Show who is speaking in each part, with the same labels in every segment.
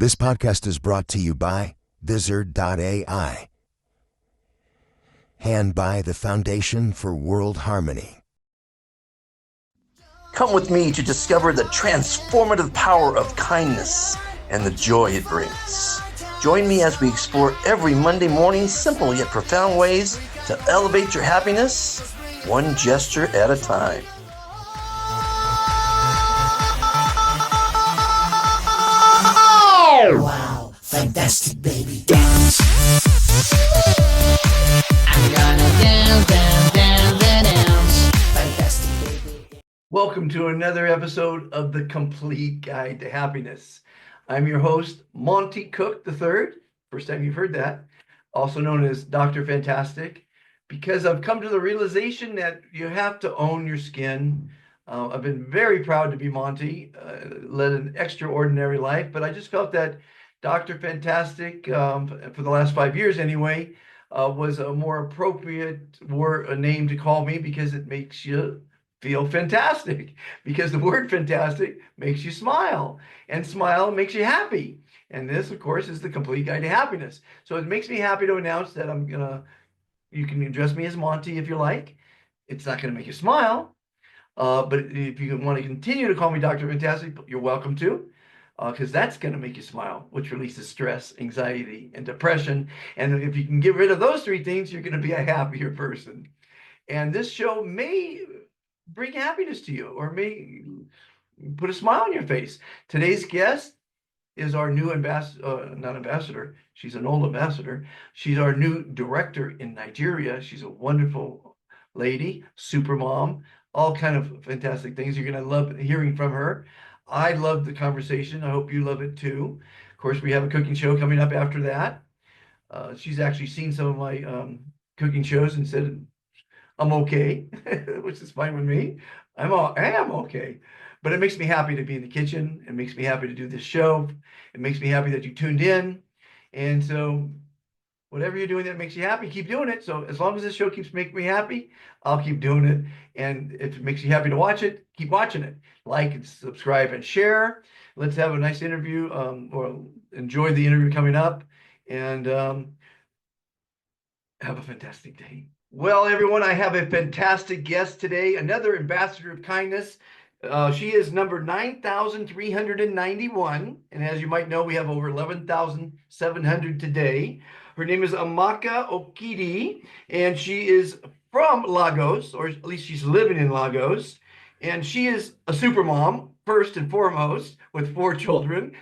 Speaker 1: This podcast is brought to you by Vizard.ai and by the Foundation for World Harmony.
Speaker 2: Come with me to discover the transformative power of kindness and the joy it brings. Join me as we explore every Monday morning simple yet profound ways to elevate your happiness, one gesture at a time.
Speaker 3: Wow, fantastic baby, dance. I'm gonna dance. Fantastic baby.
Speaker 2: Welcome to another episode of The Complete Guide to Happiness. I'm your host, Monte Cook III. First time you've heard that. Also known as Dr. Fantastic, because I've come to the realization that you have to own your skin. I've been very proud to be Monte, led an extraordinary life, but I just felt that Dr. Fantastic, for the last 5 years anyway, was a more appropriate a name to call me because it makes you feel fantastic, because the word fantastic makes you smile, and smile makes you happy. And this, of course, is the Complete Guide to Happiness. So it makes me happy to announce that you can address me as Monte if you like. It's not going to make you smile. But if you want to continue to call me Dr. Fantastic, you're welcome to, because that's going to make you smile, which releases stress, anxiety, and depression. And if you can get rid of those three things, you're going to be a happier person. And this show may bring happiness to you, or may put a smile on your face. Today's guest is our new not ambassador. She's an old ambassador. She's our new director in Nigeria. She's a wonderful lady, super mom, all kind of fantastic things. You're going to love hearing from her. I love the conversation. I hope you love it too. Of course, we have a cooking show coming up after that. She's actually seen some of my cooking shows and said, I'm okay, which is fine with me. I am okay. But it makes me happy to be in the kitchen. It makes me happy to do this show. It makes me happy that you tuned in. And so whatever you're doing that makes you happy, keep doing it. So as long as this show keeps making me happy, I'll keep doing it. And if it makes you happy to watch it, keep watching it. Like and subscribe and share. Let's have a nice interview, or enjoy the interview coming up. And have a fantastic day. Well, everyone, I have a fantastic guest today, another ambassador of kindness. She is number 9,391. And as you might know, we have over 11,700 today. Her name is Amaka Okidi, and she is from Lagos, or at least she's living in Lagos. And she is a super mom, first and foremost, with 4 children.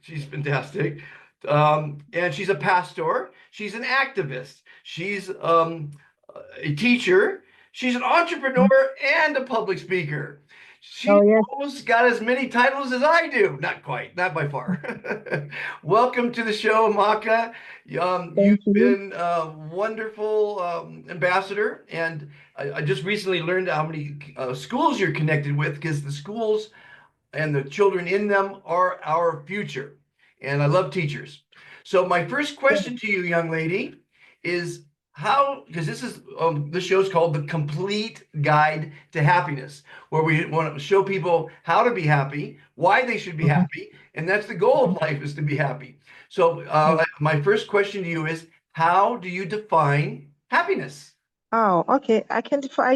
Speaker 2: She's fantastic. And she's a pastor. She's an activist. She's a teacher. She's an entrepreneur and a public speaker. She almost got as many titles as I do. Not quite, not by far. Welcome to the show, Amaka. You've been a wonderful ambassador, and I just recently learned how many schools you're connected with, because the schools and the children in them are our future. And I love teachers. So my first question to you, young lady, is because this show is called The Complete Guide to Happiness, where we want to show people how to be happy, why they should be happy, and that's the goal of life, is to be happy. So my first question to you is, how do you define happiness?
Speaker 4: Oh, okay. I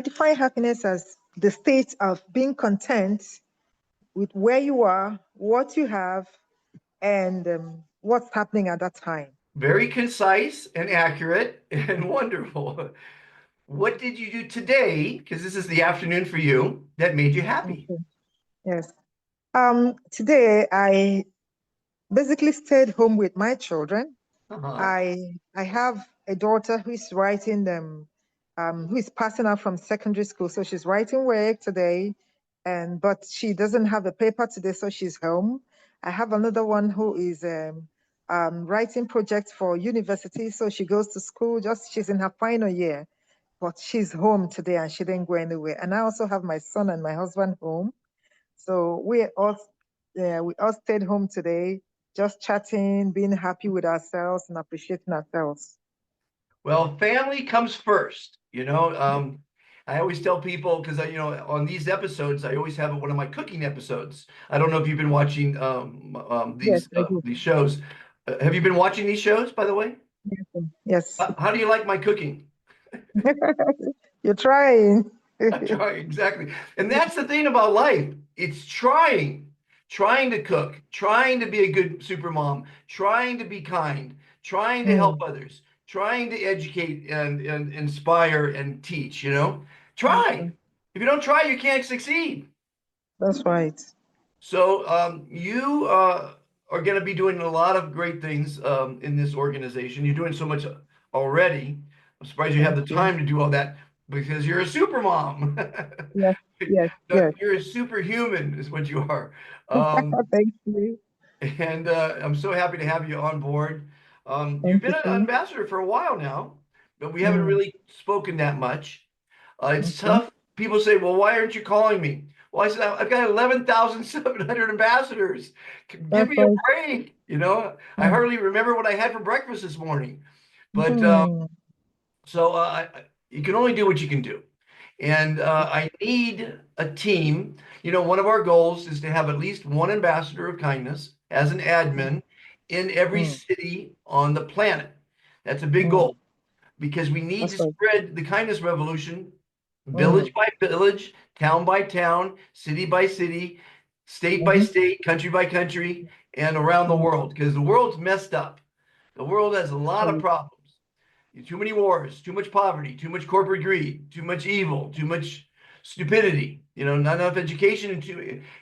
Speaker 4: define happiness as the state of being content with where you are, what you have, and what's happening at that time.
Speaker 2: Very concise and accurate and wonderful. What did you do today, because this is the afternoon for you, that made you happy?
Speaker 4: Okay. Yes. Today I basically stayed home with my children. I have a daughter who is writing who is passing out from secondary school, so she's writing work today, but she doesn't have a paper today, so she's home. I have another one who is writing projects for university, so she goes to school. She's in her final year, but she's home today and she didn't go anywhere. And I also have my son and my husband home, so we all stayed home today, just chatting, being happy with ourselves and appreciating ourselves.
Speaker 2: Well, family comes first. I always tell people because on these episodes I always have one of my cooking episodes. I don't know if you've been watching
Speaker 4: Yes, I do.
Speaker 2: these shows. Have you been watching these shows, by the way?
Speaker 4: Yes.
Speaker 2: How do you like my cooking?
Speaker 4: You're trying.
Speaker 2: I try exactly, and that's the thing about life. It's trying to cook, trying to be a good super mom, trying to be kind, trying to help
Speaker 4: Mm,
Speaker 2: others, trying to educate and inspire and teach. Try.
Speaker 4: okay.
Speaker 2: If you don't try, you can't succeed.
Speaker 4: That's right.
Speaker 2: So you are going to be doing a lot of great things in this organization. You're doing so much already. I'm surprised you have
Speaker 4: Thank
Speaker 2: the
Speaker 4: you.
Speaker 2: time to do all that because you're a super mom.
Speaker 4: Yes, yes,
Speaker 2: No,
Speaker 4: yes.
Speaker 2: you're a superhuman, is what you are. Um,
Speaker 4: Thank you.
Speaker 2: and I'm so happy to have you on board. You've
Speaker 4: Thank
Speaker 2: been
Speaker 4: you,
Speaker 2: an
Speaker 4: too.
Speaker 2: ambassador for a while now, but we haven't
Speaker 4: Mm,
Speaker 2: really spoken that much. It's
Speaker 4: okay.
Speaker 2: tough. People say, "Well, why aren't you calling me?" Well, I said, "I've got 11,700 ambassadors. Give
Speaker 4: That's
Speaker 2: me a
Speaker 4: right.
Speaker 2: break." I
Speaker 4: Mm,
Speaker 2: hardly remember what I had for breakfast this morning. But
Speaker 4: mm,
Speaker 2: so you can only do what you can do. And I need a team. One of our goals is to have at least one ambassador of kindness as an
Speaker 4: mm,
Speaker 2: admin in every
Speaker 4: mm,
Speaker 2: city on the planet. That's a big
Speaker 4: mm.
Speaker 2: goal because we need
Speaker 4: That's
Speaker 2: to
Speaker 4: right.
Speaker 2: spread the kindness revolution village
Speaker 4: Mm,
Speaker 2: by village, town by town, city by city, state by
Speaker 4: mhm,
Speaker 2: state, country by country, and around the
Speaker 4: mm,
Speaker 2: world because the world's messed up. The world has a lot of
Speaker 4: right.
Speaker 2: problems. Too many wars, too much poverty, too much corporate greed, too much evil, too much stupidity, not enough education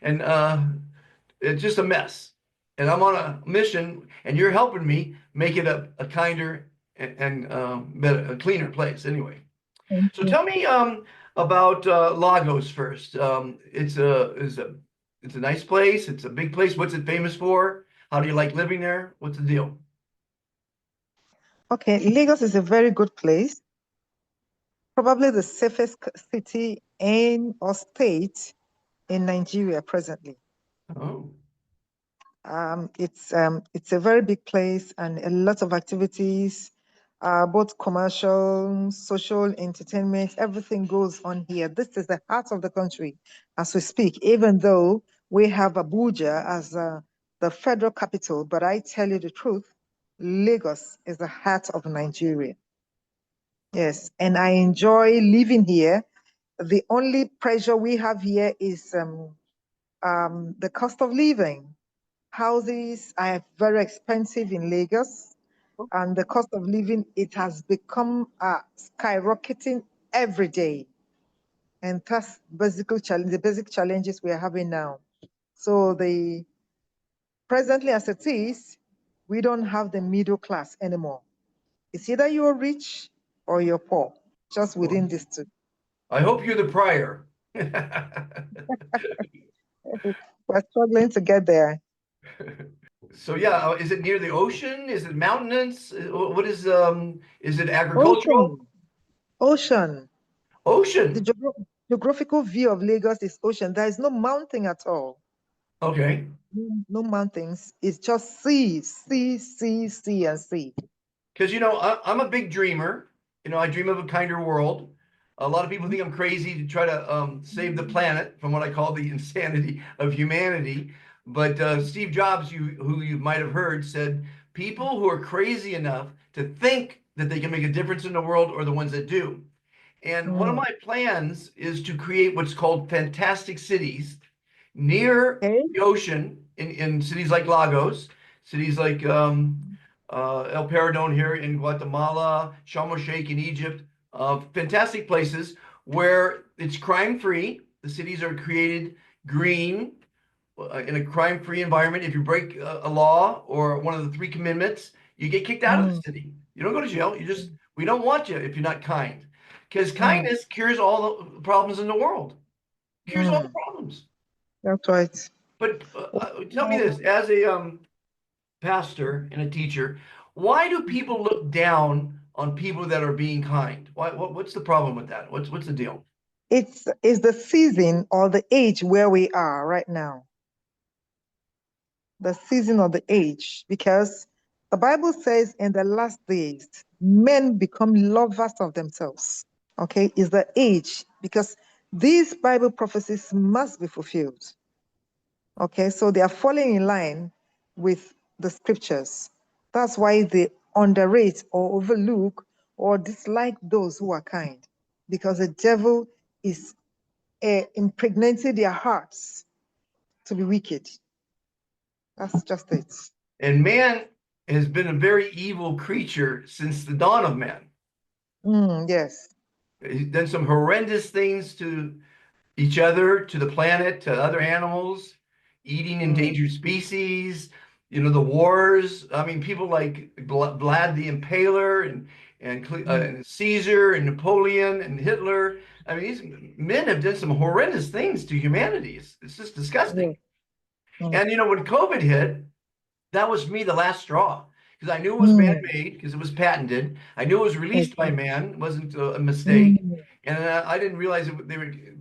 Speaker 2: and it's just a mess. And I'm on a mission and you're helping me make it a kinder and better, a cleaner place anyway.
Speaker 4: Thank
Speaker 2: So
Speaker 4: you.
Speaker 2: tell me about Lagos first. It's a nice place. It's a big place. What's it famous for? How do you like living there? What's the deal?
Speaker 4: Okay, Lagos is a very good place, probably the safest city in or state in Nigeria presently.
Speaker 2: Oh,
Speaker 4: It's a very big place and a lot of activities, both commercial, social, entertainment, everything goes on here. This is the heart of the country as we speak, even though we have Abuja as the federal capital, but I tell you the truth, Lagos is the heart of Nigeria. Yes, and I enjoy living here. The only pressure we have here is the cost of living. Houses are very expensive in Lagos, and the cost of living, it has become skyrocketing every day. And that's the basic challenges we are having now. So presently as it is, we don't have the middle class anymore. It's either you're rich or you're poor, just
Speaker 2: well,
Speaker 4: within these two.
Speaker 2: I hope you're the prior.
Speaker 4: We're struggling to get there.
Speaker 2: So yeah, is it near the ocean? Is it mountainous? What is it agricultural?
Speaker 4: Ocean, ocean. The
Speaker 2: Ocean.
Speaker 4: geographical view of Lagos is ocean. There is no mountain at all.
Speaker 2: Okay.
Speaker 4: No mountains. It's just sea, sea, sea, sea, and sea.
Speaker 2: Because I'm a big dreamer. I dream of a kinder world. A lot of people think I'm crazy to try to save the planet from what I call the insanity of humanity. But Steve Jobs, who you might have heard, said people who are crazy enough to think that they can make a difference in the world are the ones that do. And one of
Speaker 4: Mm.
Speaker 2: my plans is to create what's called fantastic cities near
Speaker 4: Okay.
Speaker 2: the ocean in cities like Lagos, cities like El Paradon here in Guatemala, Sharm el-Sheikh in Egypt, fantastic places where it's crime free. The cities are created green in a crime free environment. If you break a law or one of the three commandments, you get kicked out of the
Speaker 4: Mm.
Speaker 2: city. You don't go to jail. We don't want you if you're not kind. Because
Speaker 4: Mm.
Speaker 2: kindness cures all the problems in the world, cures all the
Speaker 4: Mm.
Speaker 2: problems.
Speaker 4: That's right.
Speaker 2: But tell me this, as a pastor and a teacher, why do people look down on people that are being kind? What's the problem with that? What's the deal?
Speaker 4: It's the season or the age where we are right now. The season or the age, because the Bible says in the last days, men become lovers of themselves. okay, is the age, because these Bible prophecies must be fulfilled. Okay, so they are falling in line with the scriptures. That's why they underrate or overlook or dislike those who are kind, because the devil is impregnating their hearts to be wicked. That's just it.
Speaker 2: And man has been a very evil creature since the dawn of man.
Speaker 4: Yes.
Speaker 2: He's done some horrendous things to each other, to the planet, to other animals, eating endangered species, the wars. I mean, people like Vlad the Impaler and Caesar and Napoleon and Hitler. I mean, these men have done some horrendous things to humanity. It's just disgusting.
Speaker 4: Yes.
Speaker 2: And when COVID hit, that was me the last straw, because I knew it was man-made, because it was patented. I knew it was released by man. It wasn't a mistake. And I didn't realize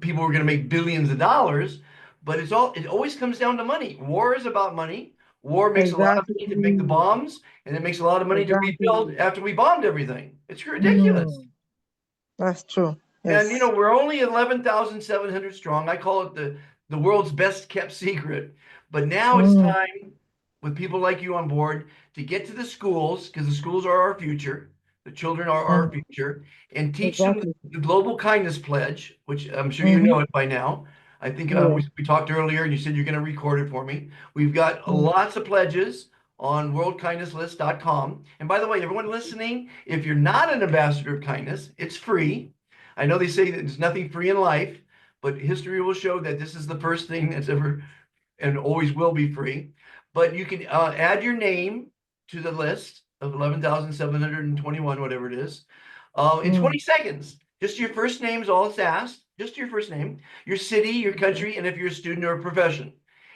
Speaker 2: people were going to make billions of dollars. But it always comes down to money. War is about money. War makes a lot of money to make the bombs, and it makes a lot of money to rebuild after we bombed everything. It's ridiculous.
Speaker 4: That's true.
Speaker 2: And
Speaker 4: Yes.
Speaker 2: we're only 11,700 strong. I call it the world's best kept secret. But now it's time, with people like you on board, to get to the schools, because the schools are our future. The children are our future, and teach them the Global Kindness Pledge, which I'm sure you know it by now. I think we talked earlier, and you said you're going to record it for me. We've got lots of pledges on worldkindnesslist.com. And by the way, everyone listening, if you're not an ambassador of kindness, it's free. I know they say that there's nothing free in life, but history will show that this is the first thing that's ever and always will be free. But you can add your name to the list of 11,721, whatever it is, in 20 seconds. Just your first name is all it's asked. Just your first name, your city, your country, and if you're a student or a profession.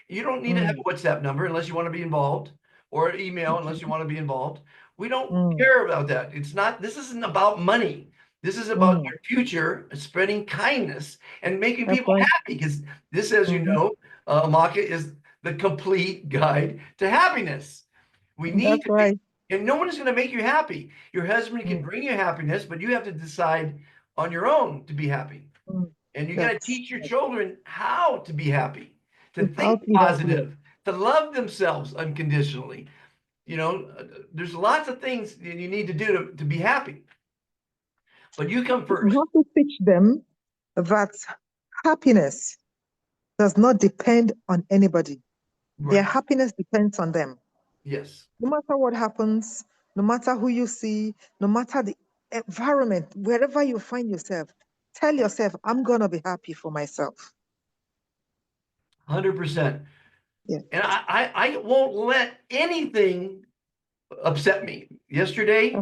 Speaker 2: You don't need to have a WhatsApp number unless you want to be involved, or an email unless you want to be involved. We don't care about that. This isn't about money. This is about your future, spreading kindness and making people happy, because this, as you know, Amaka, is the complete guide to happiness. We need to be, and no one is going to make you happy. Your husband can bring you happiness, but you have to decide on your own to be happy. And you got to teach your children how to be happy, to think positive, to love themselves unconditionally. There's lots of things that you need to do to be happy. But you come first.
Speaker 4: You have to teach them that happiness does not depend on anybody.
Speaker 2: Right.
Speaker 4: Their happiness depends on them.
Speaker 2: Yes.
Speaker 4: No matter what happens, no matter who you see, no matter the environment, wherever you find yourself, tell yourself, I'm going to be happy for myself.
Speaker 2: 100%.
Speaker 4: Yeah.
Speaker 2: And I won't let anything upset me. Yesterday,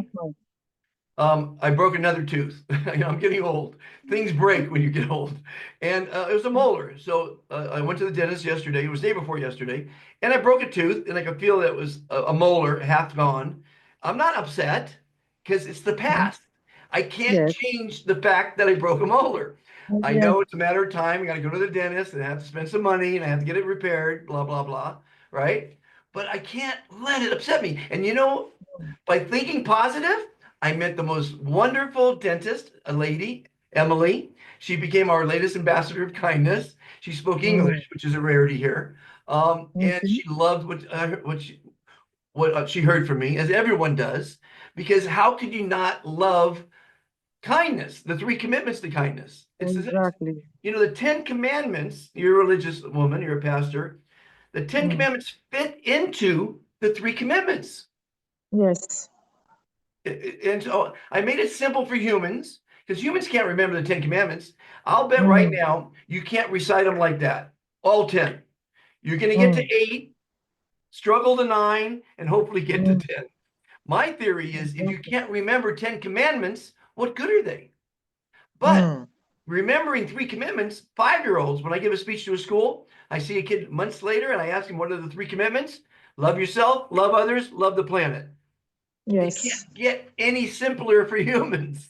Speaker 2: I broke another tooth. I'm getting old. Things break when you get old. And it was a molar. So I went to the dentist yesterday. It was the day before yesterday. And I broke a tooth, and I could feel that it was a molar, half gone. I'm not upset, because it's the past. I can't change the fact that I broke a molar. I know it's a matter of time. I got to go to the dentist, and I have to spend some money, and I have to get it repaired, blah, blah, blah, right? But I can't let it upset me. And by thinking positive, I met the most wonderful dentist, a lady, Emily. She became our latest ambassador of kindness. She spoke English, which is a rarity here. And she loved what she heard from me, as everyone does, because how could you not love kindness? The 3 commitments to kindness.
Speaker 4: Exactly.
Speaker 2: The 10 commandments. You're a religious woman. You're a pastor. The 10 commandments fit into the 3 commitments.
Speaker 4: Yes.
Speaker 2: And so I made it simple for humans, because humans can't remember the 10 commandments. I'll bet right now you can't recite them like that. All 10. You're going to get to 8, struggle to 9, and hopefully get to 10. My theory is, if you can't remember 10 commandments, what good are they? But remembering 3 commitments, 5-year-olds, when I give a speech to a school, I see a kid months later and I ask him, what are the 3 commitments? Love yourself, love others, love the planet.
Speaker 4: Yes.
Speaker 2: It can't get any simpler for humans.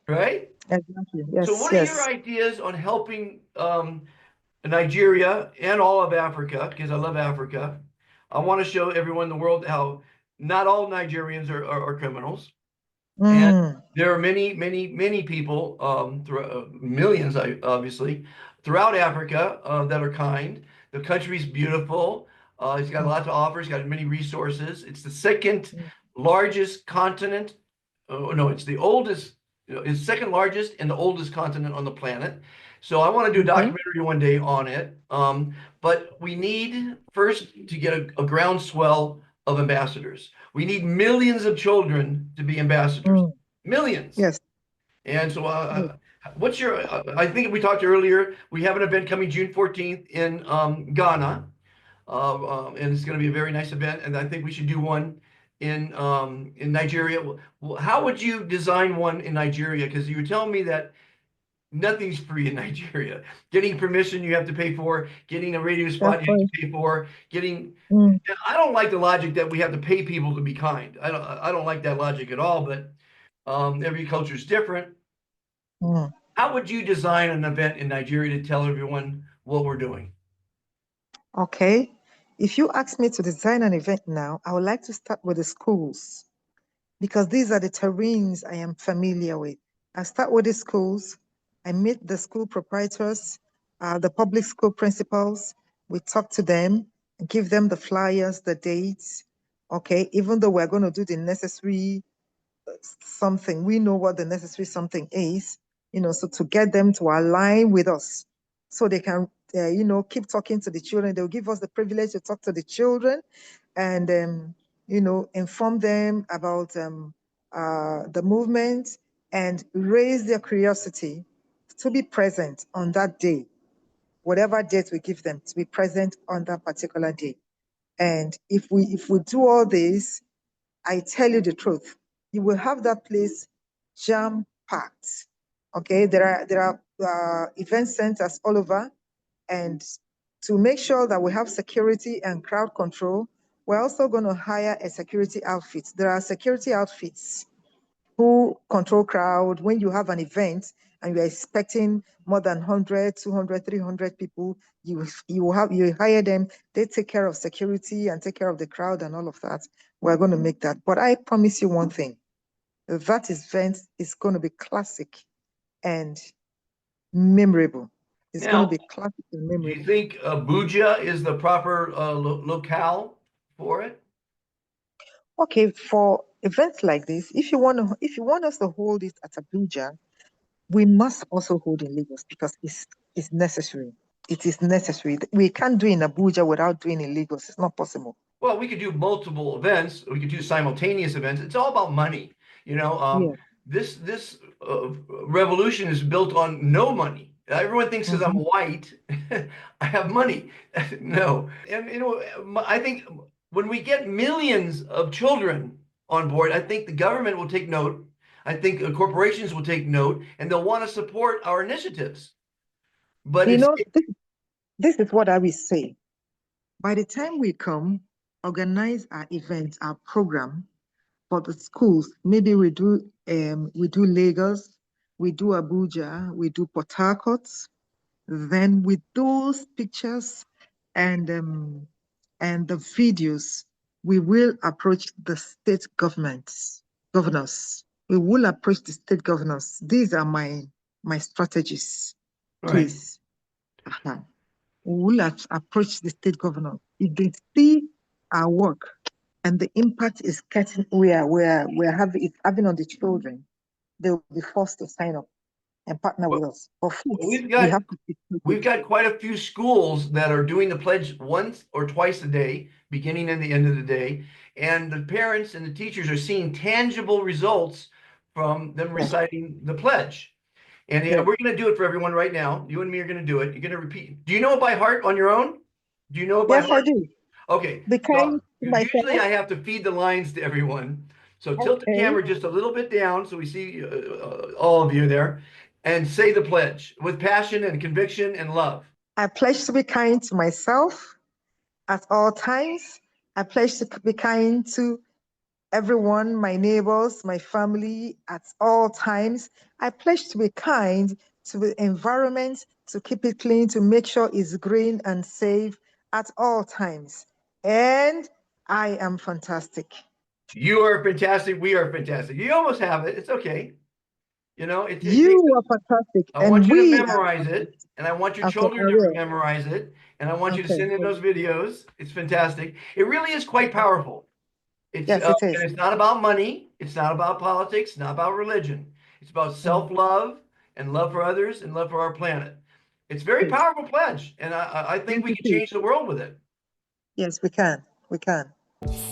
Speaker 2: Right?
Speaker 4: Exactly. Yes.
Speaker 2: So what are your ideas on helping Nigeria and all of Africa, because I love Africa. I want to show everyone in the world how not all Nigerians are criminals.
Speaker 4: Mm.
Speaker 2: There are many people, millions, obviously, throughout Africa that are kind. The country's beautiful. It's got a lot to offer. It's got many resources. It's the second largest continent. Oh, no, it's the oldest. It's second largest and the oldest continent on the planet. So I want to do a
Speaker 4: Okay.
Speaker 2: documentary one day on it. But we need first to get a groundswell of ambassadors. We need millions of children to be ambassadors.
Speaker 4: Mm.
Speaker 2: Millions.
Speaker 4: Yes.
Speaker 2: And so,
Speaker 4: Yes.
Speaker 2: what's your? I think we talked earlier. We have an event coming June 14th in Ghana, and it's going to be a very nice event. And I think we should do one in Nigeria. How would you design one in Nigeria? Because you were telling me that nothing's free in Nigeria. Getting permission you have to pay for. Getting a radio
Speaker 4: That's
Speaker 2: spot you have
Speaker 4: right.
Speaker 2: to pay for. Getting.
Speaker 4: Mm.
Speaker 2: I don't like the logic that we have to pay people to be kind. I don't like that logic at all. But every culture is different.
Speaker 4: Mm.
Speaker 2: How would you design an event in Nigeria to tell everyone what we're doing?
Speaker 4: Okay. If you ask me to design an event now, I would like to start with the schools because these are the terrains I am familiar with. I start with the schools. I meet the school proprietors, the public school principals. We talk to them, give them the flyers, the dates. Okay, even though we're going to do the necessary something, we know what the necessary something is, so to get them to align with us so they can, keep talking to the children. They'll give us the privilege to talk to the children and, inform them about the movement and raise their curiosity to be present on that day, whatever date we give them, to be present on that particular day. And if we do all this, I tell you the truth, you will have that place jam packed. Okay, there are event centers all over, and to make sure that we have security and crowd control, we're also going to hire a security outfit. There are security outfits who control crowd when you have an event and you're expecting more than 100, 200, 300 people, you hire them, they take care of security and take care of the crowd and all of that. We're going to make that. But I promise you one thing, that event is going to be classic and memorable. It's going to
Speaker 2: Now,
Speaker 4: be classic and
Speaker 2: do you
Speaker 4: memorable.
Speaker 2: think Abuja is the proper locale for it?
Speaker 4: Okay, for events like this, if you want us to hold it at Abuja, we must also hold in Lagos because it's necessary. It is necessary. We can't do in Abuja without doing in Lagos. It's not possible.
Speaker 2: Well, we could do multiple events. We could do simultaneous events. It's all about money. You know,
Speaker 4: Yeah.
Speaker 2: this revolution is built on no money. Everyone thinks because I'm
Speaker 4: Mhm.
Speaker 2: white, I have money. No, and I think when we get millions of children on board, I think the government will take note. I think corporations will take note, and they'll want to support our initiatives. But
Speaker 4: You
Speaker 2: it's
Speaker 4: know, this is what I will say. By the time we come, organize our events, our program for the schools, maybe we do Lagos, we do Abuja, we do Port Harcourt. Then with those pictures and the videos, we will approach the state governors. We will approach the state governors. These are my strategies,
Speaker 2: right.
Speaker 4: please. Uh-huh. We will approach the state governor. If they see our work and the impact is getting we're having it's having on the children, they will be forced to sign up and partner
Speaker 2: Well,
Speaker 4: with us. But first,
Speaker 2: we've
Speaker 4: we
Speaker 2: got
Speaker 4: have to be
Speaker 2: We've got quite a few schools that are doing the pledge once or twice a day, beginning and the end of the day. And the parents and the teachers are seeing tangible results from them
Speaker 4: yes,
Speaker 2: reciting the pledge. And
Speaker 4: yes.
Speaker 2: we're going to do it for everyone right now. You and me are going to do it. You're going to repeat. Do you know it by heart on your own? Do you know it by
Speaker 4: Yes, I
Speaker 2: heart?
Speaker 4: do.
Speaker 2: Okay.
Speaker 4: Be
Speaker 2: So
Speaker 4: kind to
Speaker 2: usually
Speaker 4: myself.
Speaker 2: I have to feed the lines to everyone. So tilt the
Speaker 4: Okay.
Speaker 2: camera just a little bit down so we see all of you there and say the pledge with passion and conviction and love.
Speaker 4: I pledge to be kind to myself at all times. I pledge to be kind to everyone, my neighbors, my family at all times. I pledge to be kind to the environment, to keep it clean, to make sure it's green and safe at all times. And I am fantastic.
Speaker 2: You are fantastic. We are fantastic. You almost have it. It's okay. You know, it takes.
Speaker 4: You are fantastic,
Speaker 2: I want
Speaker 4: and
Speaker 2: you to
Speaker 4: we are
Speaker 2: memorize it,
Speaker 4: fantastic.
Speaker 2: and I want your
Speaker 4: Okay,
Speaker 2: children
Speaker 4: I
Speaker 2: to
Speaker 4: will.
Speaker 2: memorize it, and I want you to
Speaker 4: Okay.
Speaker 2: send in those videos. It's fantastic. It really is quite powerful.
Speaker 4: Yes, it
Speaker 2: And
Speaker 4: is.
Speaker 2: it's not about money. It's not about politics. Not about religion. It's about
Speaker 4: Mm,
Speaker 2: self-love and love for others and love for our planet. It's a very
Speaker 4: yes.
Speaker 2: powerful pledge, and I
Speaker 4: Yes,
Speaker 2: think we
Speaker 4: it
Speaker 2: can
Speaker 4: is.
Speaker 2: change the world with it.
Speaker 4: Yes, we can. We can.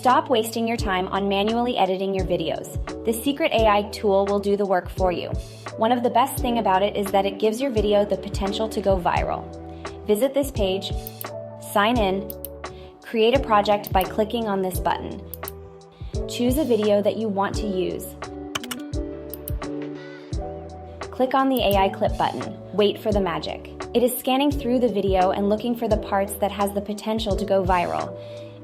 Speaker 5: Stop wasting your time on manually editing your videos. The secret AI tool will do the work for you. One of the best things about it is that it gives your video the potential to go viral. Visit this page, sign in, create a project by clicking on this button. Choose a video that you want to use. Click on the AI clip button. Wait for the magic. It is scanning through the video and looking for the parts that has the potential to go viral.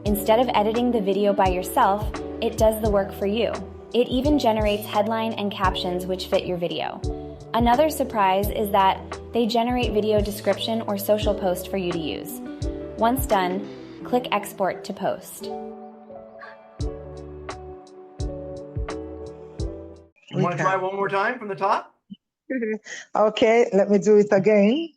Speaker 5: Instead of editing the video by yourself, it does the work for you. It even generates headline and captions which fit your video. Another surprise is that they generate video description or social post for you to use. Once done, click Export to Post.
Speaker 2: You want to try one more time from the top?
Speaker 4: Okay, let me do it again.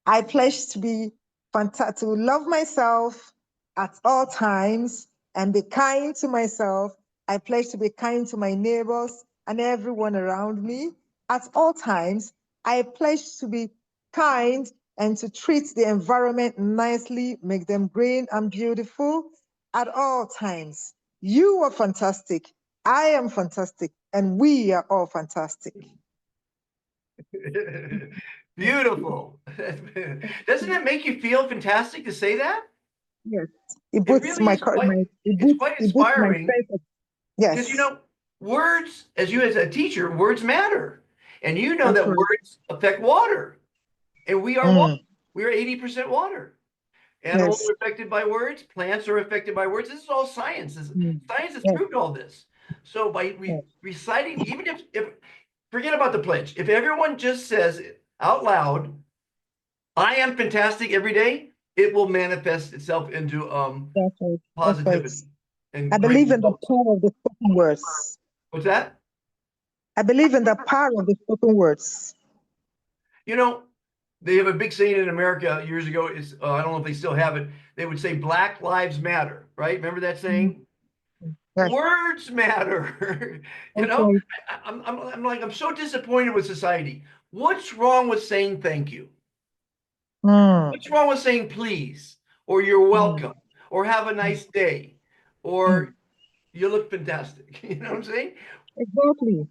Speaker 4: I pledge to be to love myself at all times and be kind to myself. I pledge to be kind to my neighbors and everyone around me at all times. I pledge to be kind and to treat the environment nicely, make them green and beautiful at all times. You are fantastic. I am fantastic. And we are all fantastic.
Speaker 2: Beautiful. Doesn't it make you feel fantastic to say that?
Speaker 4: Yes, it
Speaker 2: It
Speaker 4: boosts
Speaker 2: really
Speaker 4: my
Speaker 2: is quite, it's quite
Speaker 4: it boosts my
Speaker 2: inspiring
Speaker 4: sense of,
Speaker 2: because,
Speaker 4: yes,
Speaker 2: words, as you as a teacher, words matter. And you know
Speaker 4: that's
Speaker 2: that
Speaker 4: right.
Speaker 2: words affect water. And we are water.
Speaker 4: Mm,
Speaker 2: We are 80% water. Animals
Speaker 4: yes.
Speaker 2: are affected by words. Plants are affected by words. This is all science. Science has
Speaker 4: Yes,
Speaker 2: proved all this. So by
Speaker 4: yes.
Speaker 2: reciting, even if forget about the pledge, if everyone just says out loud, I am fantastic every day, it will manifest itself into
Speaker 4: That's right. That's right.
Speaker 2: positivity
Speaker 4: I
Speaker 2: and great
Speaker 4: believe in the
Speaker 2: results.
Speaker 4: power of the spoken words.
Speaker 2: What's that?
Speaker 4: I believe in the power of the spoken words.
Speaker 2: You know, they have a big saying in America years ago. Is I don't know if they still have it. They would say Black Lives Matter, right? Remember that
Speaker 4: Mm,
Speaker 2: saying?
Speaker 4: yes,
Speaker 2: Words matter.
Speaker 4: that's right.
Speaker 2: I'm so disappointed with society. What's wrong with saying thank you?
Speaker 4: Mm,
Speaker 2: What's wrong with saying please or you're
Speaker 4: mm,
Speaker 2: welcome or have a
Speaker 4: mm,
Speaker 2: nice day
Speaker 4: mm.
Speaker 2: or you look fantastic? You know what I'm saying?
Speaker 4: Exactly.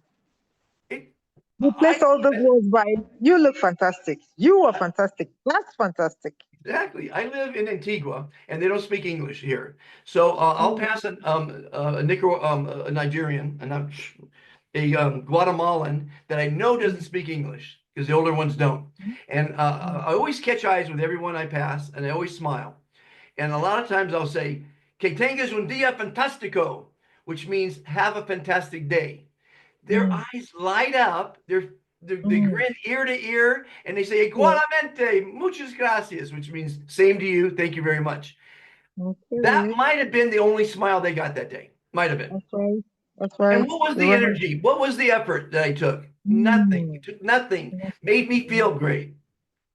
Speaker 2: It,
Speaker 4: Replace all those words by you look fantastic. You are fantastic. That's fantastic.
Speaker 2: exactly. I live in Antigua, and they don't speak English here. So I'll
Speaker 4: Mm,
Speaker 2: pass a Nigerian, a Guatemalan that I know doesn't speak English because the older ones don't. And
Speaker 4: mm,
Speaker 2: I always catch eyes with everyone I pass, and I always smile. And a lot of times I'll say, "Que tengas un día fantástico," which means have a fantastic day. Their
Speaker 4: mm,
Speaker 2: eyes light up. They
Speaker 4: mm.
Speaker 2: grin ear to ear, and they say
Speaker 4: Yeah.
Speaker 2: "Igualmente, muchas gracias," which means "same to you, thank you very much." That
Speaker 4: Okay.
Speaker 2: might have been the only smile they got that day. Might have been.
Speaker 4: That's right. That's
Speaker 2: And
Speaker 4: right.
Speaker 2: what was
Speaker 4: You're
Speaker 2: the
Speaker 4: right.
Speaker 2: energy? What was the effort that I took? Nothing.
Speaker 4: Mm,
Speaker 2: It took nothing.
Speaker 4: that's
Speaker 2: Made me feel great.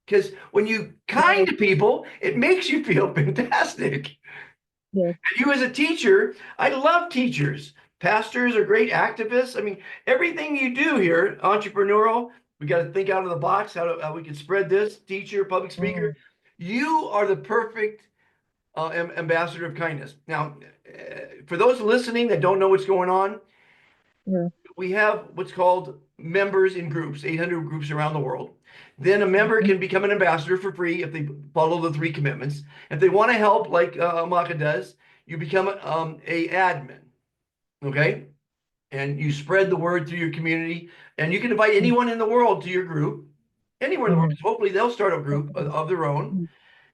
Speaker 2: Because when you kind
Speaker 4: right.
Speaker 2: to people, it makes you feel fantastic.
Speaker 4: Yes.
Speaker 2: You as a teacher, I love teachers. Pastors are great activists. I mean, everything you do here, entrepreneurial, we got to think out of the box, how we can spread this, teacher, public speaker.
Speaker 4: Mm,
Speaker 2: You are the perfect ambassador of kindness. Now, for those listening that don't know what's going on,
Speaker 4: yeah.
Speaker 2: we have what's called members in groups, 800 groups around the world. Then a member
Speaker 4: Mhm.
Speaker 2: can become an ambassador for free if they follow the three commitments. If they want to help, like Amaka does, you become a admin, okay? And you spread the word through your community, and you can invite
Speaker 4: Mm,
Speaker 2: anyone in the world to your group, anywhere in the world.
Speaker 4: mm,
Speaker 2: Hopefully, they'll start a
Speaker 4: that's
Speaker 2: group
Speaker 4: right.
Speaker 2: of their own,
Speaker 4: Mm,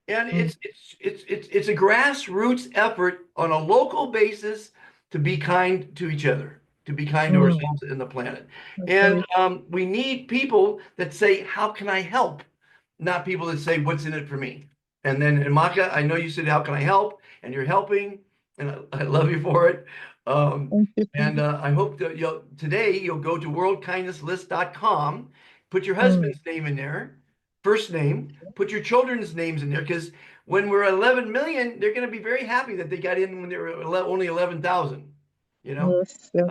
Speaker 2: and
Speaker 4: mm,
Speaker 2: it's a grassroots effort on a local basis to be kind to each other, to be kind to
Speaker 4: mm,
Speaker 2: ourselves and the planet.
Speaker 4: that's
Speaker 2: And
Speaker 4: right.
Speaker 2: we need people that say, "How can I help?" Not people that say, "What's in it for me?" And then in Maka, I know you said, "How can I help?" And you're helping. and I love you for it.
Speaker 4: Thank you.
Speaker 2: And I hope that today you'll go to worldkindnesslist.com, put your
Speaker 4: Mm.
Speaker 2: husband's name in there, first name, put your children's names in there, because when we're 11 million, they're going to be very happy that they got in when they were only 11,000. You know,
Speaker 4: Yes, yes.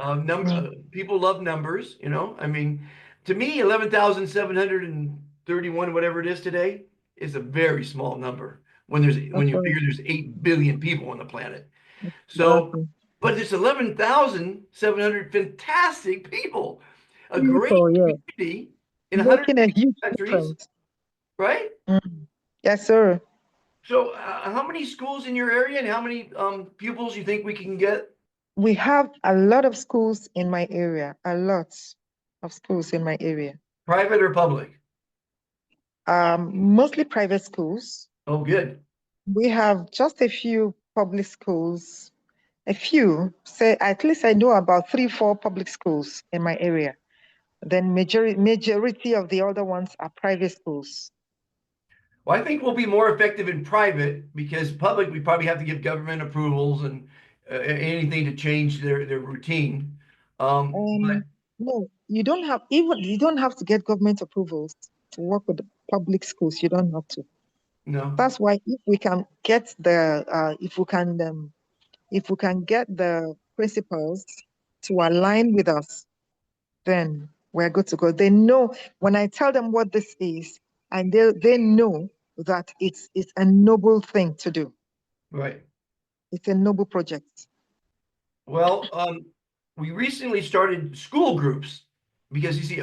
Speaker 2: people love numbers. You know, I mean, to me, 11,731, whatever it is today, is a very small number when when you
Speaker 4: Okay.
Speaker 2: figure there's 8 billion people on the planet. So,
Speaker 4: Exactly.
Speaker 2: but there's 11,700 fantastic people, a great
Speaker 4: People, yeah.
Speaker 2: community in
Speaker 4: Making a
Speaker 2: 160
Speaker 4: huge
Speaker 2: countries,
Speaker 4: difference.
Speaker 2: right?
Speaker 4: Mm. Yes, sir.
Speaker 2: So, how many schools in your area and how many pupils you think we can get?
Speaker 4: We have a lot of schools in my area, a lot of schools in my area.
Speaker 2: Private or public?
Speaker 4: Mostly private schools.
Speaker 2: Oh, good.
Speaker 4: We have just a few public schools, a few, say at least I know about 3, 4 public schools in my area. Then majority of the other ones are private schools.
Speaker 2: Well, I think we'll be more effective in private because public, we probably have to give government approvals and anything to change their routine. But
Speaker 4: No, you don't have to get government approvals to work with the public schools. You don't have to.
Speaker 2: no,
Speaker 4: That's why if we can get if we can get the principals to align with us, then we're good to go. They know when I tell them what this is, and they know that it's a noble thing to do.
Speaker 2: right.
Speaker 4: It's a noble project.
Speaker 2: Well, we recently started school groups because you see,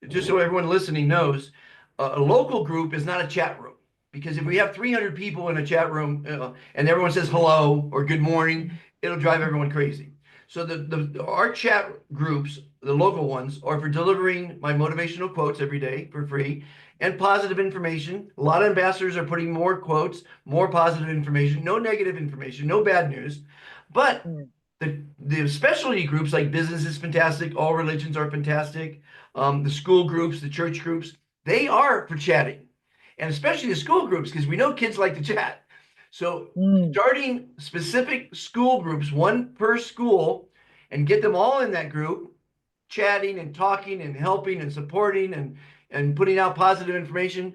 Speaker 2: just so everyone listening knows, a local group is not a chat room. Because if we have 300 people in a chat room and everyone says hello or good morning, it'll drive everyone crazy. So our chat groups, the local ones, are for delivering my motivational quotes every day for free and positive information. A lot of ambassadors are putting more quotes, more positive information, no negative information, no bad news. But
Speaker 4: Mm.
Speaker 2: the specialty groups like business is fantastic, all religions are fantastic. The school groups, the church groups, they are for chatting, and especially the school groups because we know kids like to chat. So
Speaker 4: Mm.
Speaker 2: starting specific school groups, one per school, and get them all in that group, chatting and talking and helping and supporting and putting out positive information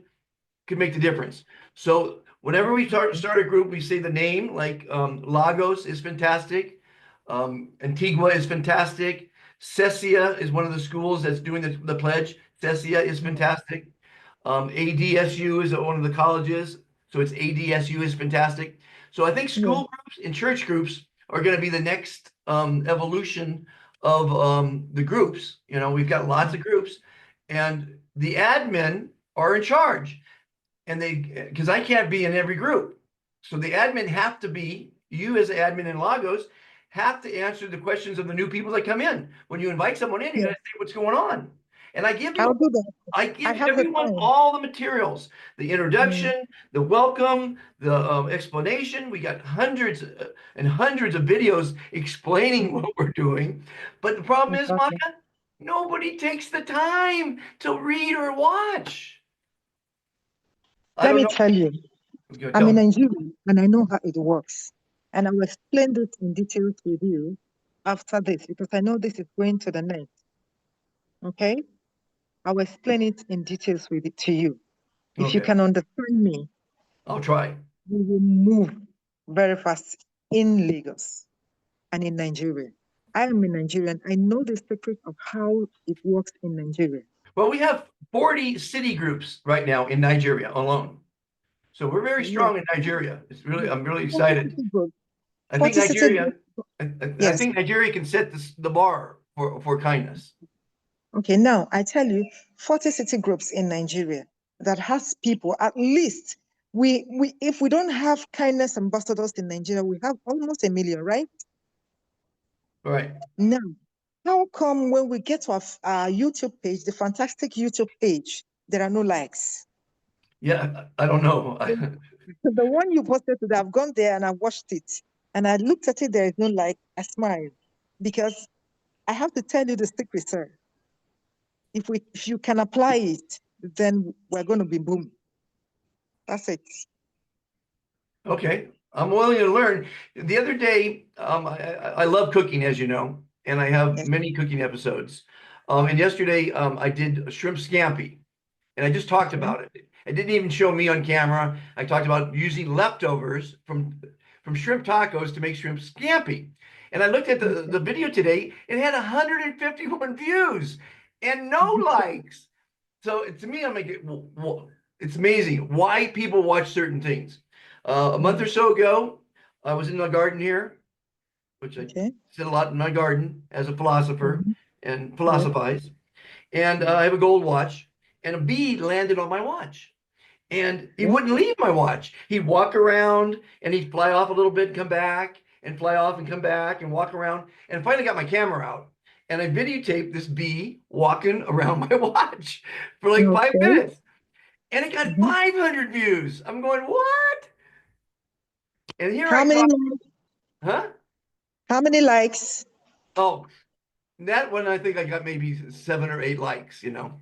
Speaker 2: could make the difference. So whenever we start a group, we say the name, like Lagos is fantastic. Antigua is fantastic. Cecia is one of the schools that's doing the pledge. Cecia is fantastic. ADSU is one of the colleges, so it's ADSU is fantastic. So I think
Speaker 4: Yeah.
Speaker 2: school groups and church groups are going to be the next evolution of the groups. You know, we've got lots of groups, and the admin are in charge, and because I can't be in every group, so the admin have to be you as the admin in Lagos have to answer the questions of the new people that come in. When you invite someone in, you
Speaker 4: Yeah.
Speaker 2: got to say what's going on, and I give
Speaker 4: I'll
Speaker 2: you
Speaker 4: do that.
Speaker 2: I
Speaker 4: I
Speaker 2: give
Speaker 4: have the
Speaker 2: everyone
Speaker 4: time.
Speaker 2: all the materials, the
Speaker 4: Mm.
Speaker 2: introduction, the welcome, the explanation. We got hundreds and hundreds of videos explaining what we're doing. But the problem is,
Speaker 4: Exactly.
Speaker 2: Maka, nobody takes the time to read or watch. I
Speaker 4: Let
Speaker 2: don't
Speaker 4: me
Speaker 2: know.
Speaker 4: tell you, I'm
Speaker 2: Tell
Speaker 4: in
Speaker 2: me.
Speaker 4: Nigeria and I know how it works. And I will explain this in details with you after this because I know this is going to the net. Okay? I will explain it in details with it to you. If you
Speaker 2: Okay,
Speaker 4: can understand me,
Speaker 2: I'll try.
Speaker 4: we will move very fast in Lagos and in Nigeria. I am a Nigerian. I know the secret of how it works in Nigeria.
Speaker 2: Well, we have 40 city groups right now in Nigeria alone. So we're very
Speaker 4: Yes,
Speaker 2: strong in Nigeria.
Speaker 4: yes.
Speaker 2: I'm really
Speaker 4: 40
Speaker 2: excited.
Speaker 4: city groups.
Speaker 2: I think
Speaker 4: 40 city
Speaker 2: Nigeria,
Speaker 4: groups.
Speaker 2: I
Speaker 4: Yes.
Speaker 2: think Nigeria can set the bar for kindness.
Speaker 4: Okay, now I tell you, 40 city groups in Nigeria that has people, at least we if we don't have kindness ambassadors in Nigeria, we have almost 1 million, right?
Speaker 2: Right.
Speaker 4: Now, how come when we get to our YouTube page, the fantastic YouTube page, there are no likes?
Speaker 2: Yeah, I don't know.
Speaker 4: The one you posted today, I've gone there and I watched it. And I looked at it, there is no like, I smiled. Because I have to tell you the secret, sir. If you can apply it, then we're going to be booming. That's it.
Speaker 2: Okay. I'm willing to learn. The other day, I love cooking, as you know, and I have
Speaker 4: Yes.
Speaker 2: many cooking episodes. And yesterday, I did a shrimp scampi, and I just talked
Speaker 4: Okay.
Speaker 2: about it. It didn't even show me on camera. I talked about using leftovers from shrimp tacos to make shrimp scampi. And I looked at the video today. It had 151 views and no likes. So to me, I'm like, it's amazing why people watch certain things. A month or so ago, I was in my garden here, which I
Speaker 4: Okay.
Speaker 2: sit a lot in my garden as a philosopher
Speaker 4: Mhm.
Speaker 2: and
Speaker 4: Yes.
Speaker 2: philosophize. And I have a gold watch, and a bee landed on my watch. And he
Speaker 4: Okay.
Speaker 2: wouldn't leave my watch. He'd walk around and he'd fly off a little bit and come back and fly off and come back and walk around. And finally got my camera out and I videotaped this bee walking around my watch for like 5 minutes. And it got
Speaker 4: Mhm.
Speaker 2: 500 views. I'm going, what? And here
Speaker 4: How
Speaker 2: I
Speaker 4: many
Speaker 2: talk, huh?
Speaker 4: how many likes?
Speaker 2: Oh, that one I think I got maybe 7 or 8 likes, you know.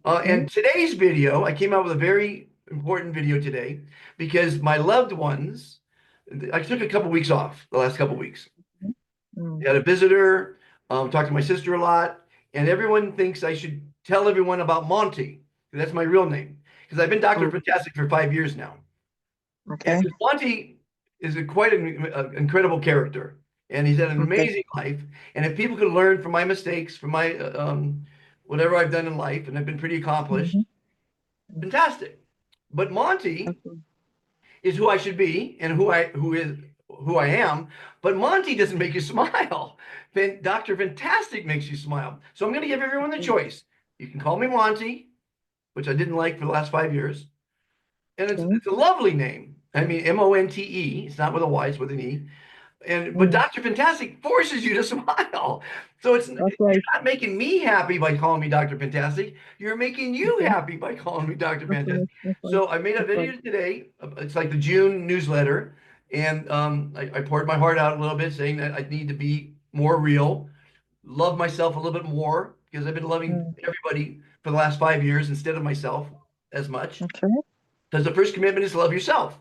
Speaker 4: Okay.
Speaker 2: And today's video, I came out with a very important video today because my loved ones, I took a couple weeks off, the last couple weeks.
Speaker 4: Mm.
Speaker 2: I had a visitor, talked to my sister a lot, and everyone thinks I should tell everyone about Monte. That's my real name because I've been Dr.
Speaker 4: Oh,
Speaker 2: Fantastic for 5 years now. And
Speaker 4: okay.
Speaker 2: Monte is quite an incredible character, and he's had an
Speaker 4: Okay.
Speaker 2: amazing life. And if people could learn from my mistakes, from my whatever I've done in life, and I've been pretty accomplished,
Speaker 4: Mhm.
Speaker 2: fantastic. But Monte
Speaker 4: Okay.
Speaker 2: is who I should be and who I am. But Monte doesn't make you smile. Dr. Fantastic makes you smile. So I'm going to give everyone the choice. You can call me Monte, which I didn't like for the last 5 years. And
Speaker 4: Okay.
Speaker 2: it's a lovely name. I mean, Monte. It's not with a Y, it's with an E. But
Speaker 4: Mm.
Speaker 2: Dr. Fantastic forces you to smile. So
Speaker 4: That's
Speaker 2: you're
Speaker 4: right.
Speaker 2: not making me happy by calling me Dr. Fantastic. You're making you
Speaker 4: Okay.
Speaker 2: happy by calling me Dr.
Speaker 4: That's
Speaker 2: Fantastic.
Speaker 4: right. That's right.
Speaker 2: So I made a
Speaker 4: That's right.
Speaker 2: video today. It's like the June newsletter. And I poured my heart out a little bit saying that I need to be more real, love myself a little bit more because I've been loving
Speaker 4: Mm.
Speaker 2: everybody for the last 5 years instead of myself as much.
Speaker 4: Okay.
Speaker 2: Because the first commitment is to love yourself.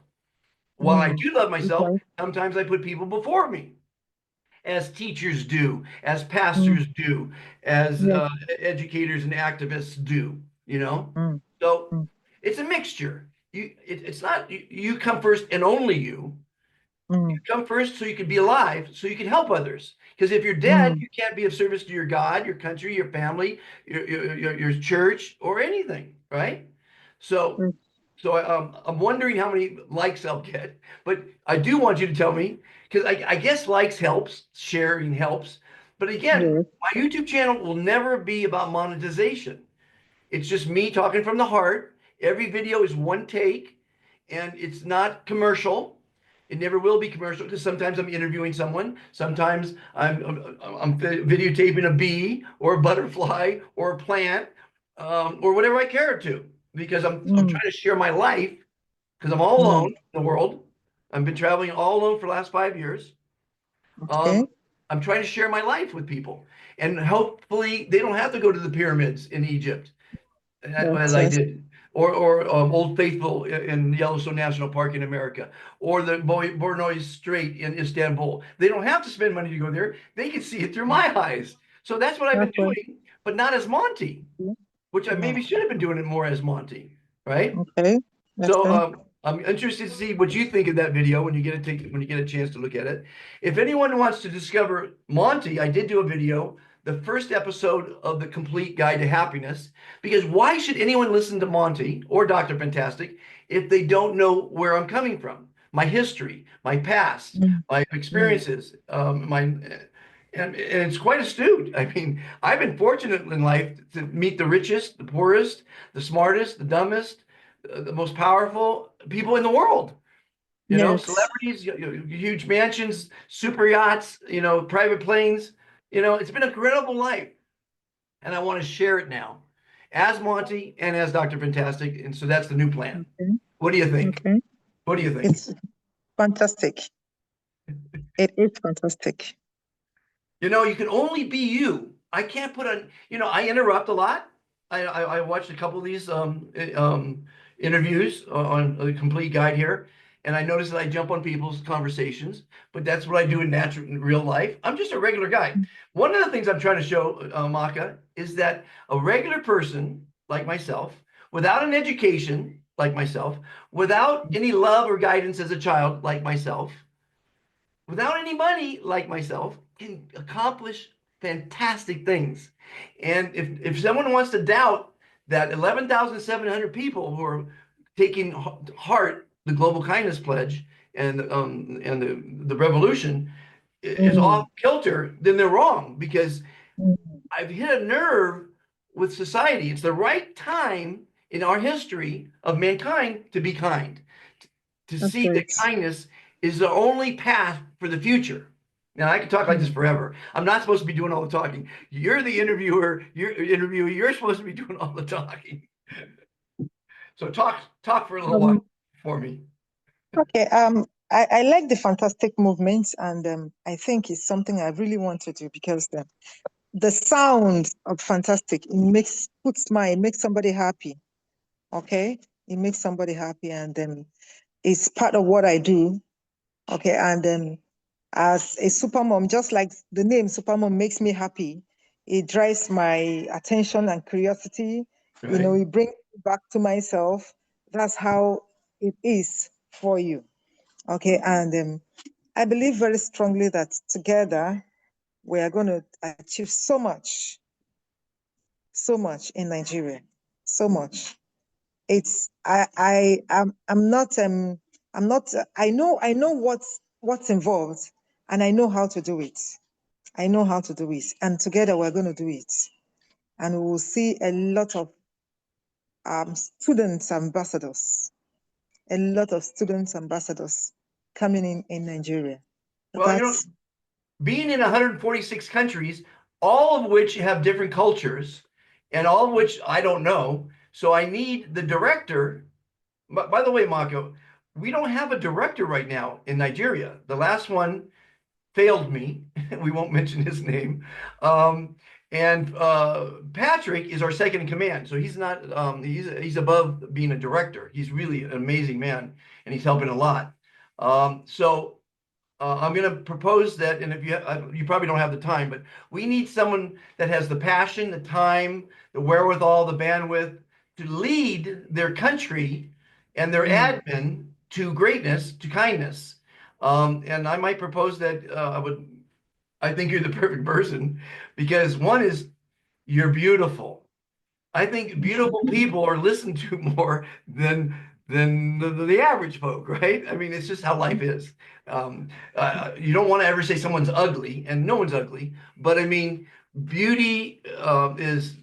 Speaker 2: While I
Speaker 4: Mm.
Speaker 2: do love
Speaker 4: That's
Speaker 2: myself,
Speaker 4: right.
Speaker 2: sometimes I put people before me, as teachers do, as
Speaker 4: Mm.
Speaker 2: pastors do, as
Speaker 4: Yes.
Speaker 2: educators and activists do, you know?
Speaker 4: Mm.
Speaker 2: So
Speaker 4: Mm.
Speaker 2: it's a mixture. It's not you come first and only you. You
Speaker 4: Mm.
Speaker 2: come first so you can be alive, so you can help others. Because if you're dead,
Speaker 4: Mm.
Speaker 2: you can't be of service to your God, your country, your family, your church, or anything, right? So
Speaker 4: Mm.
Speaker 2: I'm wondering how many likes I'll get, but I do want you to tell me because I guess likes helps, sharing helps. But again,
Speaker 4: Yes.
Speaker 2: my YouTube channel will never be about monetization. It's just me talking from the heart. Every video is one take, and it's not commercial. It never will be commercial because sometimes I'm interviewing someone. Sometimes I'm videotaping a bee or a butterfly or a plant or whatever I care to because I'm
Speaker 4: Mm.
Speaker 2: trying to share my life because I'm all alone
Speaker 4: Mm.
Speaker 2: in the world. I've been traveling all alone for the last 5 years.
Speaker 4: Okay.
Speaker 2: Um, I'm trying to share my life with people, and hopefully they don't have to go to the pyramids in Egypt as
Speaker 4: That's
Speaker 2: I
Speaker 4: it.
Speaker 2: did, or Old Faithful in Yellowstone National Park in America, or the Borneo Strait in Istanbul. They don't have to spend money to go there. They can see it through my eyes. So that's what I've been
Speaker 4: That's right.
Speaker 2: doing, but not as Monte, which I
Speaker 4: No.
Speaker 2: maybe should have been doing it more as Monte, right?
Speaker 4: Okay. That's
Speaker 2: So
Speaker 4: right.
Speaker 2: I'm interested to see what you think of that video when you get a chance to look at it. If anyone wants to discover Monte, I did do a video, the first episode of the Complete Guide to Happiness, because why should anyone listen to Monte or Dr. Fantastic if they don't know where I'm coming from, my history, my past,
Speaker 4: Mm.
Speaker 2: my
Speaker 4: Mm.
Speaker 2: experiences, and it's quite astute. I mean, I've been fortunate in life to meet the richest, the poorest, the smartest, the dumbest, the most powerful people in the world. You know,
Speaker 4: Yes.
Speaker 2: celebrities, huge mansions, super yachts, private planes. It's been an incredible life, and I want to share it now, as Monte and as Dr. Fantastic, and so that's the new plan.
Speaker 4: Okay.
Speaker 2: What do you think?
Speaker 4: Okay.
Speaker 2: What do you think?
Speaker 4: It's fantastic. It is fantastic.
Speaker 2: You can only be you. I can't put on. I interrupt a lot. I watched a couple of these interviews on the Complete Guide here, and I notice that I jump on people's conversations, but that's what I do in real life. I'm just a regular guy. One of the things I'm trying to show, Amaka, is that a regular person like myself, without an education like myself, without any love or guidance as a child like myself, without any money like myself, can accomplish fantastic things. And if someone wants to doubt that 11,700 people who are taking heart the global kindness pledge and the revolution is off kilter, then they're wrong, because I've hit a nerve with society. It's the right time in our history of mankind to be kind, to
Speaker 4: That's
Speaker 2: see that
Speaker 4: right.
Speaker 2: kindness is the only path for the future. Now, I could talk like this forever. I'm not supposed to be doing all the talking. You're the interviewer. You're supposed to be doing all the talking. So talk for a little while for me.
Speaker 4: Okay. I like the fantastic movement, and I think it's something I really want to do because the sound of fantastic, it makes somebody happy. Okay, it makes somebody happy, and it's part of what I do. Okay, and as a super mom, just like the name super mom makes me happy, it drives my attention and curiosity.
Speaker 2: Right.
Speaker 4: It brings me back to myself. That's how it is for you. Okay, and I believe very strongly that together we are going to achieve so much in Nigeria, so much. I'm not I know what's involved, and I know how to do it. I know how to do it, and together we're going to do it, and we will see a lot of students ambassadors, coming in Nigeria.
Speaker 2: Well, being in 146 countries, all of which have different cultures, and all of which I don't know. So I need the director. By the way, Mako, we don't have a director right now in Nigeria. The last one failed me. We won't mention his name. And Patrick is our second in command. So he's not, he's above being a director. He's really an amazing man, and he's helping a lot. I'm going to propose that, and if you probably don't have the time, but we need someone that has the passion, the time, the wherewithal, the bandwidth to lead their country and their admin to greatness, to kindness. And I might propose that I think you're the perfect person, because one is, you're beautiful. I think beautiful people are listened to more than the average folk, right? I mean, it's just how life is. You don't want to ever say someone's ugly, and no one's ugly, but I mean, beauty is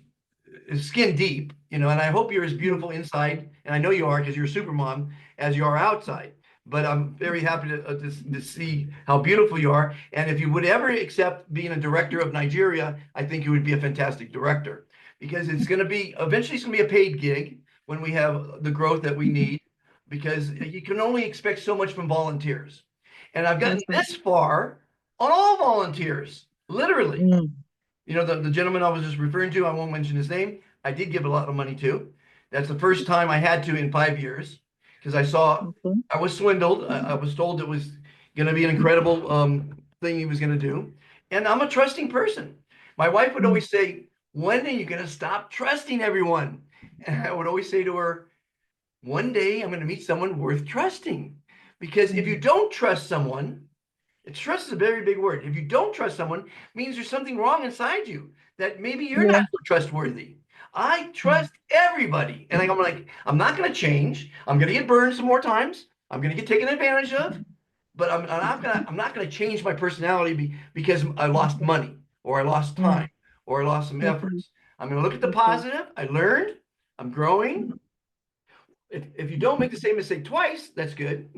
Speaker 2: skin deep, and I hope you're as beautiful inside, and I know you are because you're a super mom, as you are outside. But I'm very happy to see how beautiful you are. And if you would ever accept being a director of Nigeria, I think you would be a fantastic director, because it's going to be, eventually it's going to be a paid gig when we have the growth that we need, because you can only expect so much from volunteers. And I've gotten this far on all volunteers, literally. The gentleman I was just referring to, I won't mention his name, I did give a lot of money to. That's the first time I had to in 5 years, because I was swindled. I was told it was going to be an incredible thing he was going to do. And I'm a trusting person. My wife would always say, when are you going to stop trusting everyone? And I would always say to her, one day I'm going to meet someone worth trusting. Because if you don't trust someone, trust is a very big word. If you don't trust someone, it means there's something wrong inside you, that maybe you're not so trustworthy. I trust everybody. And I'm like, I'm not going to change. I'm going to get burned some more times. I'm going to get taken advantage of. But I'm not going to change my personality because I lost money, or I lost time, or I lost some efforts. I'm going to look at the positive. I learned. I'm growing. If you don't make the same mistake twice, that's good.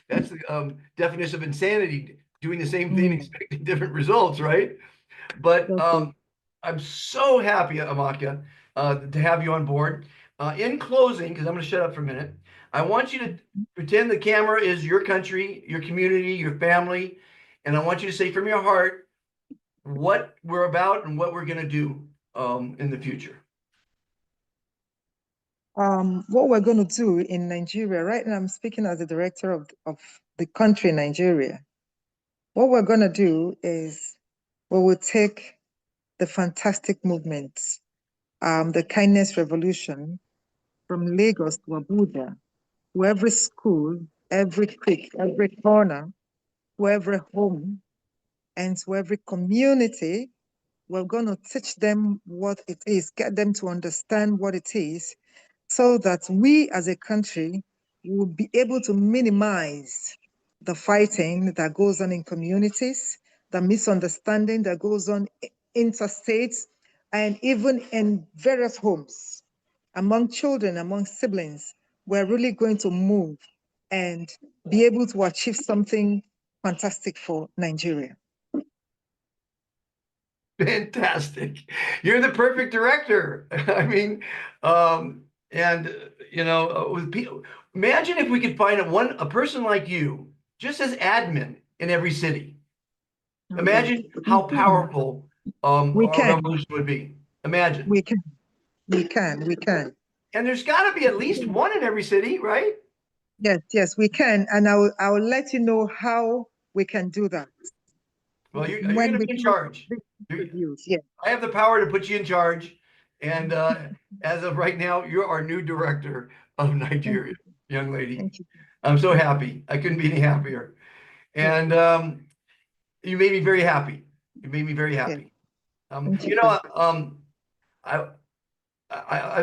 Speaker 2: That's the definition of insanity: doing the same thing, expecting different results, right? But I'm so happy, Amaka, to have you on board. In closing, because I'm going to shut up for a minute, I want you to pretend the camera is your country, your community, your family, and I want you to say from your heart what we're about and what we're going to do in the future.
Speaker 4: what we're going to do in Nigeria, right now I'm speaking as the director of the country, Nigeria. What we're going to do is we will take the fantastic movement, the kindness revolution from Lagos to Abuja, to every school, every creek, every corner, to every home, and to every community. We're going to teach them what it is, get them to understand what it is, so that we as a country will be able to minimize the fighting that goes on in communities, the misunderstanding that goes on interstates, and even in various homes, among children, among siblings. We're really going to move and be able to achieve something fantastic for Nigeria.
Speaker 2: Fantastic. You're the perfect director. I mean, with people, imagine if we could find a person like you, just as admin in every city. Imagine how powerful
Speaker 4: We
Speaker 2: our
Speaker 4: can.
Speaker 2: revolution would be. Imagine.
Speaker 4: We can. We can. We can.
Speaker 2: And there's got to be at least one in every city, right?
Speaker 4: Yes, we can. And I will let you know how we can do that.
Speaker 2: Well, you're going to be in charge.
Speaker 4: Yeah.
Speaker 2: I have the power to put you in charge. And as of right now, you're our new director of Nigeria, young lady.
Speaker 4: Thank you.
Speaker 2: I'm so happy. I couldn't be any happier. And you made me very happy. You made me very happy. I've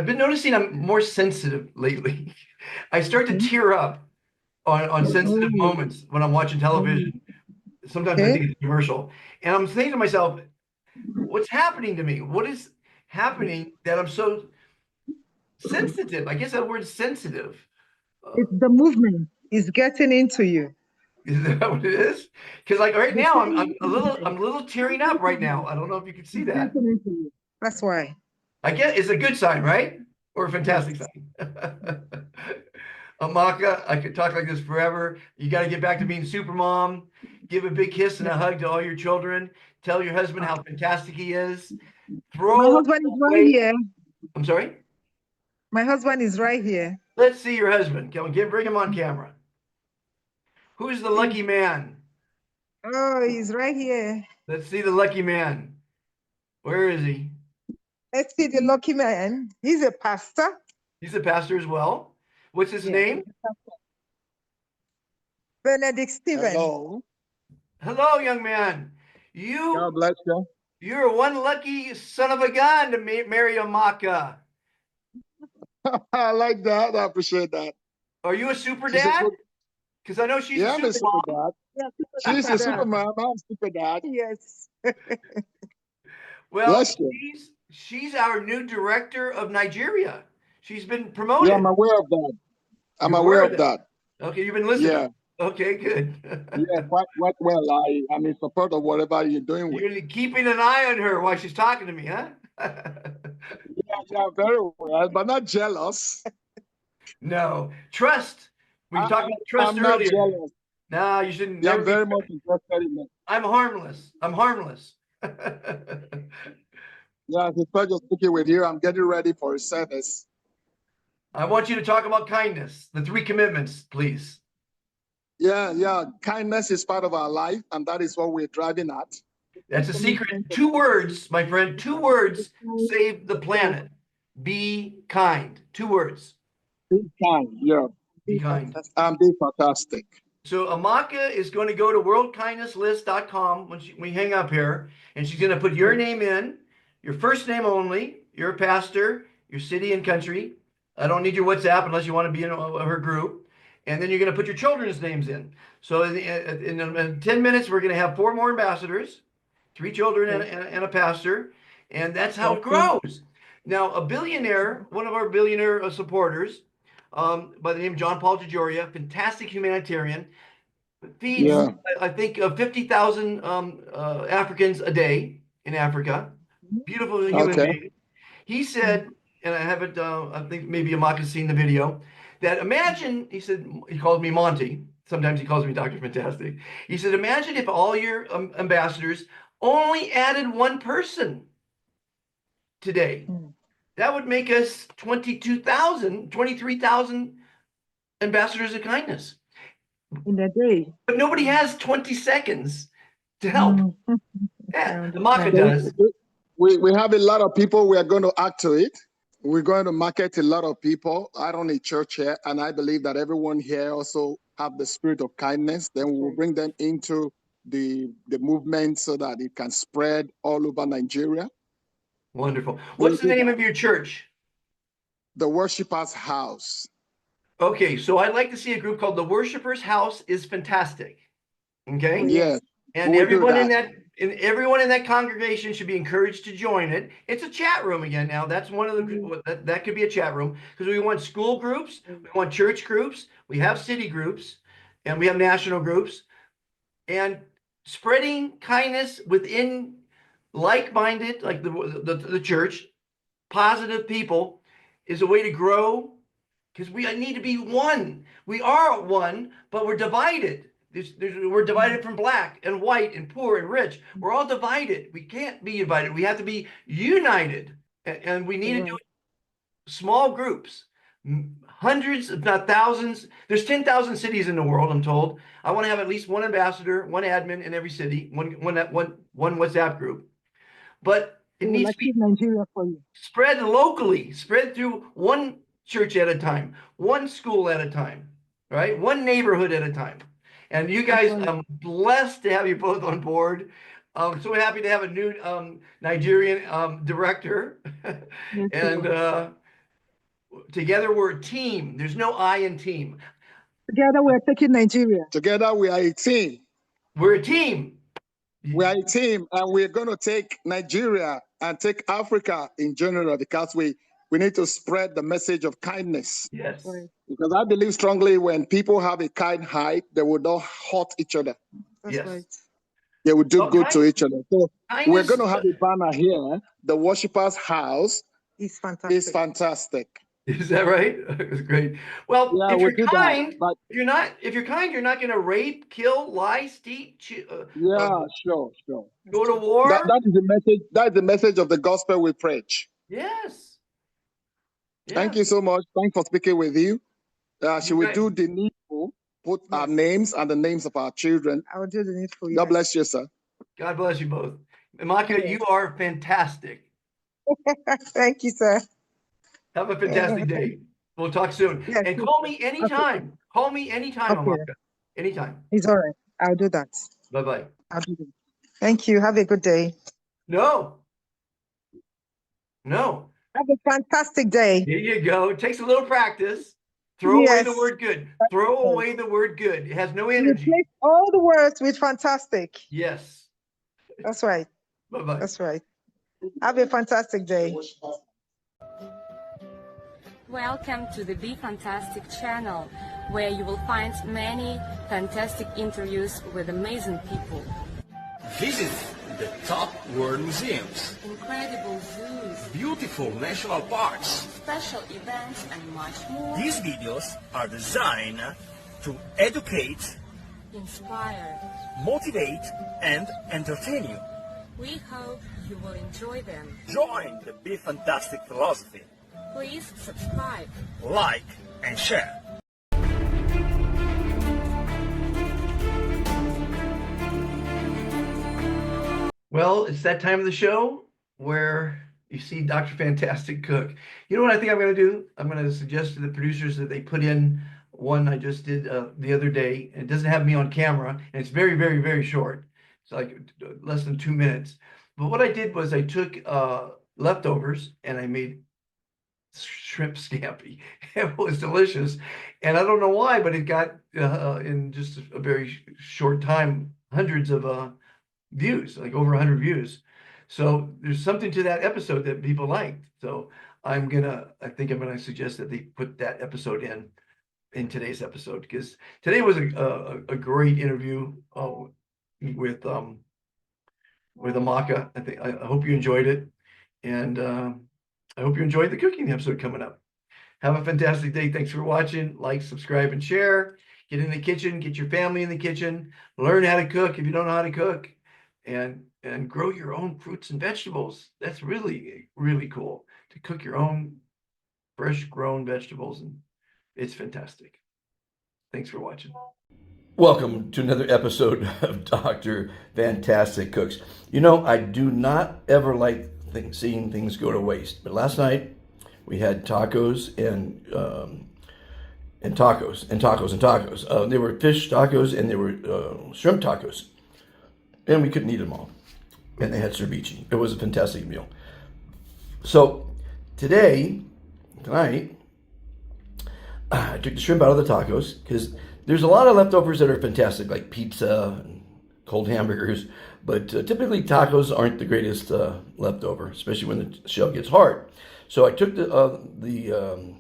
Speaker 2: been noticing I'm more sensitive lately. I start to tear up on sensitive moments when I'm watching television. Sometimes I think it's a commercial. And I'm thinking to myself, what's happening to me? What is happening that I'm so sensitive? I guess that word sensitive.
Speaker 4: It's the movement is getting into you.
Speaker 2: Is that what it is? Because like right now, I'm a little tearing up right now. I don't know if you can see that.
Speaker 4: That's why.
Speaker 2: I guess it's a good sign, right? Or a fantastic sign. Amaka, I could talk like this forever. You got to get back to being super mom. Give a big kiss and a hug to all your children. Tell your husband how fantastic he is.
Speaker 4: My husband is right here.
Speaker 2: I'm sorry?
Speaker 4: My husband is right here.
Speaker 2: Let's see your husband. Bring him on camera. Who's the lucky man?
Speaker 4: Oh, he's right here.
Speaker 2: Let's see the lucky man. Where is he?
Speaker 4: Let's see the lucky man. He's a pastor.
Speaker 2: He's a pastor as well. What's his name?
Speaker 4: Benedict Stephen.
Speaker 6: Hello.
Speaker 2: Hello, young man.
Speaker 6: God bless you.
Speaker 2: You're one lucky son of a gun to marry Amaka.
Speaker 6: I like that. I appreciate that.
Speaker 2: Are you a super dad? Because I know she's
Speaker 6: I'm a super dad.
Speaker 4: Yeah,
Speaker 6: She's a super mom. I'm a super dad.
Speaker 4: Yes.
Speaker 2: Well, she's our new director of Nigeria. She's been promoted.
Speaker 6: Yeah, I'm aware of that. I'm aware of that.
Speaker 2: Okay, you've been listening.
Speaker 6: Yeah.
Speaker 2: Okay, good.
Speaker 6: Yeah, quite well. I'm in support of whatever you're doing with.
Speaker 2: You're keeping an eye on her while she's talking to me, huh?
Speaker 6: Yeah, very well, but not jealous.
Speaker 2: No. Trust. We talked about trust
Speaker 6: I'm
Speaker 2: earlier.
Speaker 6: not jealous.
Speaker 2: No, you shouldn't.
Speaker 6: Yeah, I'm very much interested in it.
Speaker 2: I'm harmless.
Speaker 6: Yeah, it's a pleasure speaking with you. I'm getting ready for a service.
Speaker 2: I want you to talk about kindness. The 3 commitments, please.
Speaker 6: Yeah. Kindness is part of our life, and that is what we're driving at.
Speaker 2: That's a secret. 2 words, my friend. 2 words save the planet. Be kind. 2 words.
Speaker 6: Be kind. Yeah.
Speaker 2: Be kind.
Speaker 6: And be fantastic.
Speaker 2: So Amaka is going to go to worldkindnesslist.com when we hang up here, and she's going to put your name in, your first name only, you're a pastor, your city and country. I don't need your WhatsApp unless you want to be in her group. And then you're going to put your children's names in. So in 10 minutes, we're going to have 4 more ambassadors, 3 children and a pastor. And that's how it grows. Now, a billionaire, one of our billionaire supporters, by the name of John Paul DeGioia, fantastic humanitarian, feeds, I think, 50,000 Africans a day in Africa. Beautiful human being. He said, and I haven't, I think maybe Amaka's seen the video, that imagine, he said, he calls me Monte. Sometimes he calls me Dr. Fantastic. He said, imagine if all your ambassadors only added 1 person today. that would make us 23,000 ambassadors of kindness.
Speaker 4: In a day.
Speaker 2: But nobody has 20 seconds to help.
Speaker 4: Mm.
Speaker 2: Yeah,
Speaker 4: I
Speaker 2: Amaka
Speaker 4: understand.
Speaker 2: does.
Speaker 6: We have a lot of people. We are going to add to it. We're going to market a lot of people. I run a church here, and I believe that everyone here also have the spirit of kindness. Then we will bring them into the movement so that it can spread all over Nigeria.
Speaker 2: Wonderful. What's the name of your church?
Speaker 6: The Worshipers House.
Speaker 2: Okay, so I'd like to see a group called the Worshipers House is Fantastic. Okay?
Speaker 6: Yes.
Speaker 2: And
Speaker 6: we'll do
Speaker 2: everyone in
Speaker 6: that.
Speaker 2: everyone in that congregation should be encouraged to join it. It's a chat room again now. That's one of the that could be a chat room because we want school groups, we want church groups, we have city groups, and we have national groups. And spreading kindness within like-minded, like the church, positive people is a way to grow because we need to be one. We are one, but we're divided. We're divided from black and white and poor and rich. We're all divided. We can't be divided. We have to be united. And we need to do it small groups, hundreds, if not thousands. There's 10,000 cities in the world, I'm told. I want to have at least one ambassador, one admin in every city, one WhatsApp group. But it needs to be
Speaker 4: Nigeria for you.
Speaker 2: spread locally, spread through one church at a time, one school at a time, right? One neighborhood at a time. And you guys, I'm blessed to have you both on board. I'm so happy to have a new Nigerian director. And together we're a team. There's no I in team.
Speaker 4: Together we're taking Nigeria.
Speaker 6: Together we are a team.
Speaker 2: We're a team.
Speaker 6: We are a team, and we're going to take Nigeria and take Africa in general because we need to spread the message of kindness.
Speaker 2: Yes.
Speaker 6: Because I believe strongly when people have a kind heart, they will not hurt each other.
Speaker 4: That's right.
Speaker 6: They will do good to each other. So we're going to have a banner here. The Worshipers House
Speaker 4: is fantastic.
Speaker 2: Is that right? It's great. Well,
Speaker 6: yeah,
Speaker 2: if you're kind,
Speaker 6: that, but
Speaker 2: you're not going to rape, kill, lie, steal,
Speaker 6: sure.
Speaker 2: go to war.
Speaker 6: That is the message. That is the message of the gospel we preach.
Speaker 2: Yes.
Speaker 6: Thank you so much. Thanks for speaking with you. Should we do the needful? Put our names and the names of our children.
Speaker 4: I will do the needful.
Speaker 6: God bless you, sir.
Speaker 2: God bless you both. Amaka, you are fantastic.
Speaker 4: Thank you, sir.
Speaker 2: Have a fantastic day. We'll talk soon.
Speaker 4: Yes,
Speaker 2: and call me anytime. Okay. Call me anytime, Amaka. Anytime.
Speaker 4: It's all right. I'll do that.
Speaker 2: Bye-bye.
Speaker 4: I'll do that. Thank you. Have a good day.
Speaker 2: No.
Speaker 4: Have a fantastic day.
Speaker 2: There you go. It takes a little practice. Throw away the word good. Throw away the word good. It has no energy.
Speaker 4: Replace all the words with fantastic.
Speaker 2: Yes.
Speaker 4: That's right.
Speaker 2: Bye-bye.
Speaker 4: That's right. Have a fantastic day.
Speaker 7: Welcome to the Be Fantastic channel, where you will find many fantastic interviews with amazing people.
Speaker 8: Visit the top world museums,
Speaker 7: Incredible zoos,
Speaker 8: beautiful national parks,
Speaker 7: special events, and much more.
Speaker 8: These videos are designed to educate,
Speaker 7: Inspire.
Speaker 8: motivate, and entertain you.
Speaker 7: We hope you will enjoy them.
Speaker 8: Join the Be Fantastic philosophy.
Speaker 7: Please subscribe,
Speaker 8: Like and share.
Speaker 2: Well, it's that time of the show where you see Dr. Fantastic cook. You know what I think I'm going to do? I'm going to suggest to the producers that they put in one I just did the other day. It doesn't have me on camera, and it's very, very, very short. It's like less than 2 minutes. But what I did was I took leftovers and I made shrimp scampi. It was delicious. And I don't know why, but it got in just a very short time, hundreds of views, like over 100 views. So there's something to that episode that people liked. So I think I'm gonna suggest that they put that episode in today's episode, because today was a great interview with Amaka. I hope you enjoyed it, and I hope you enjoyed the cooking episode coming up. Have a fantastic day. Thanks for watching. Like, subscribe, and share. Get in the kitchen. Get your family in the kitchen. Learn how to cook if you don't know how to cook. And and grow your own fruits and vegetables. That's really, really cool to cook your own fresh grown vegetables. And it's fantastic. Thanks for watching.
Speaker 9: Welcome to another episode of Dr. Fantastic Cooks. You know, I do not ever like seeing things go to waste. But last night we had tacos and tacos. There were fish tacos and there were shrimp tacos. And we couldn't eat them all. And they had ceviche. It was a fantastic meal. So tonight, I took the shrimp out of the tacos because there's a lot of leftovers that are fantastic, like pizza and cold hamburgers, but typically tacos aren't the greatest leftover, especially when the shell gets hard. So I took the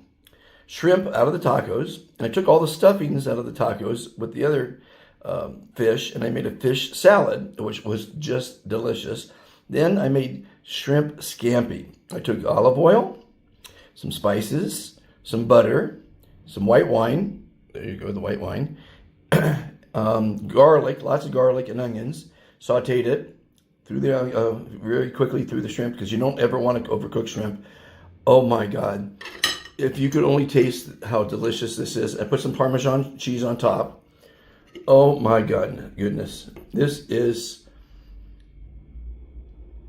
Speaker 9: shrimp out of the tacos, and I took all the stuffings out of the tacos with the other fish, and I made a fish salad, which was just delicious. Then I made shrimp scampi. I took olive oil, some spices, some butter, some white wine. There you go, the white wine. Garlic, lots of garlic and onions. Sauteed it through very quickly through the shrimp because you don't ever want to overcook shrimp. Oh my God. If you could only taste how delicious this is. I put some Parmesan cheese on top. Oh my God, goodness. This is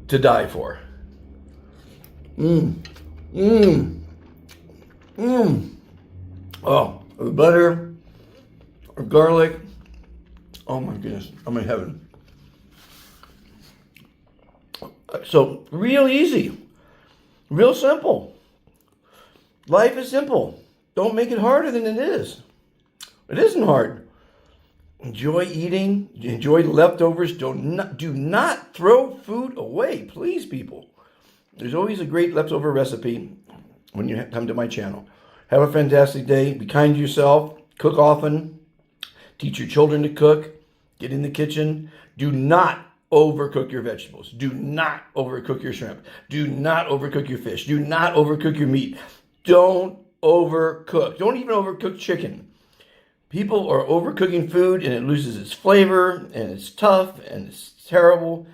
Speaker 9: to die for. Oh, the butter, or garlic. Oh my goodness, I'm in heaven. So real easy, real simple. Life is simple. Don't make it harder than it is. It isn't hard. Enjoy eating, enjoy leftovers. Do not throw food away, please, people. There's always a great leftover recipe when you come to my channel. Have a fantastic day. Be kind to yourself. Cook often. Teach your children to cook. Get in the kitchen. Do not overcook your vegetables. Do not overcook your shrimp. Do not overcook your fish. Do not overcook your meat. Don't overcook. Don't even overcook chicken. People are overcooking food and it loses its flavor and it's tough and it's terrible.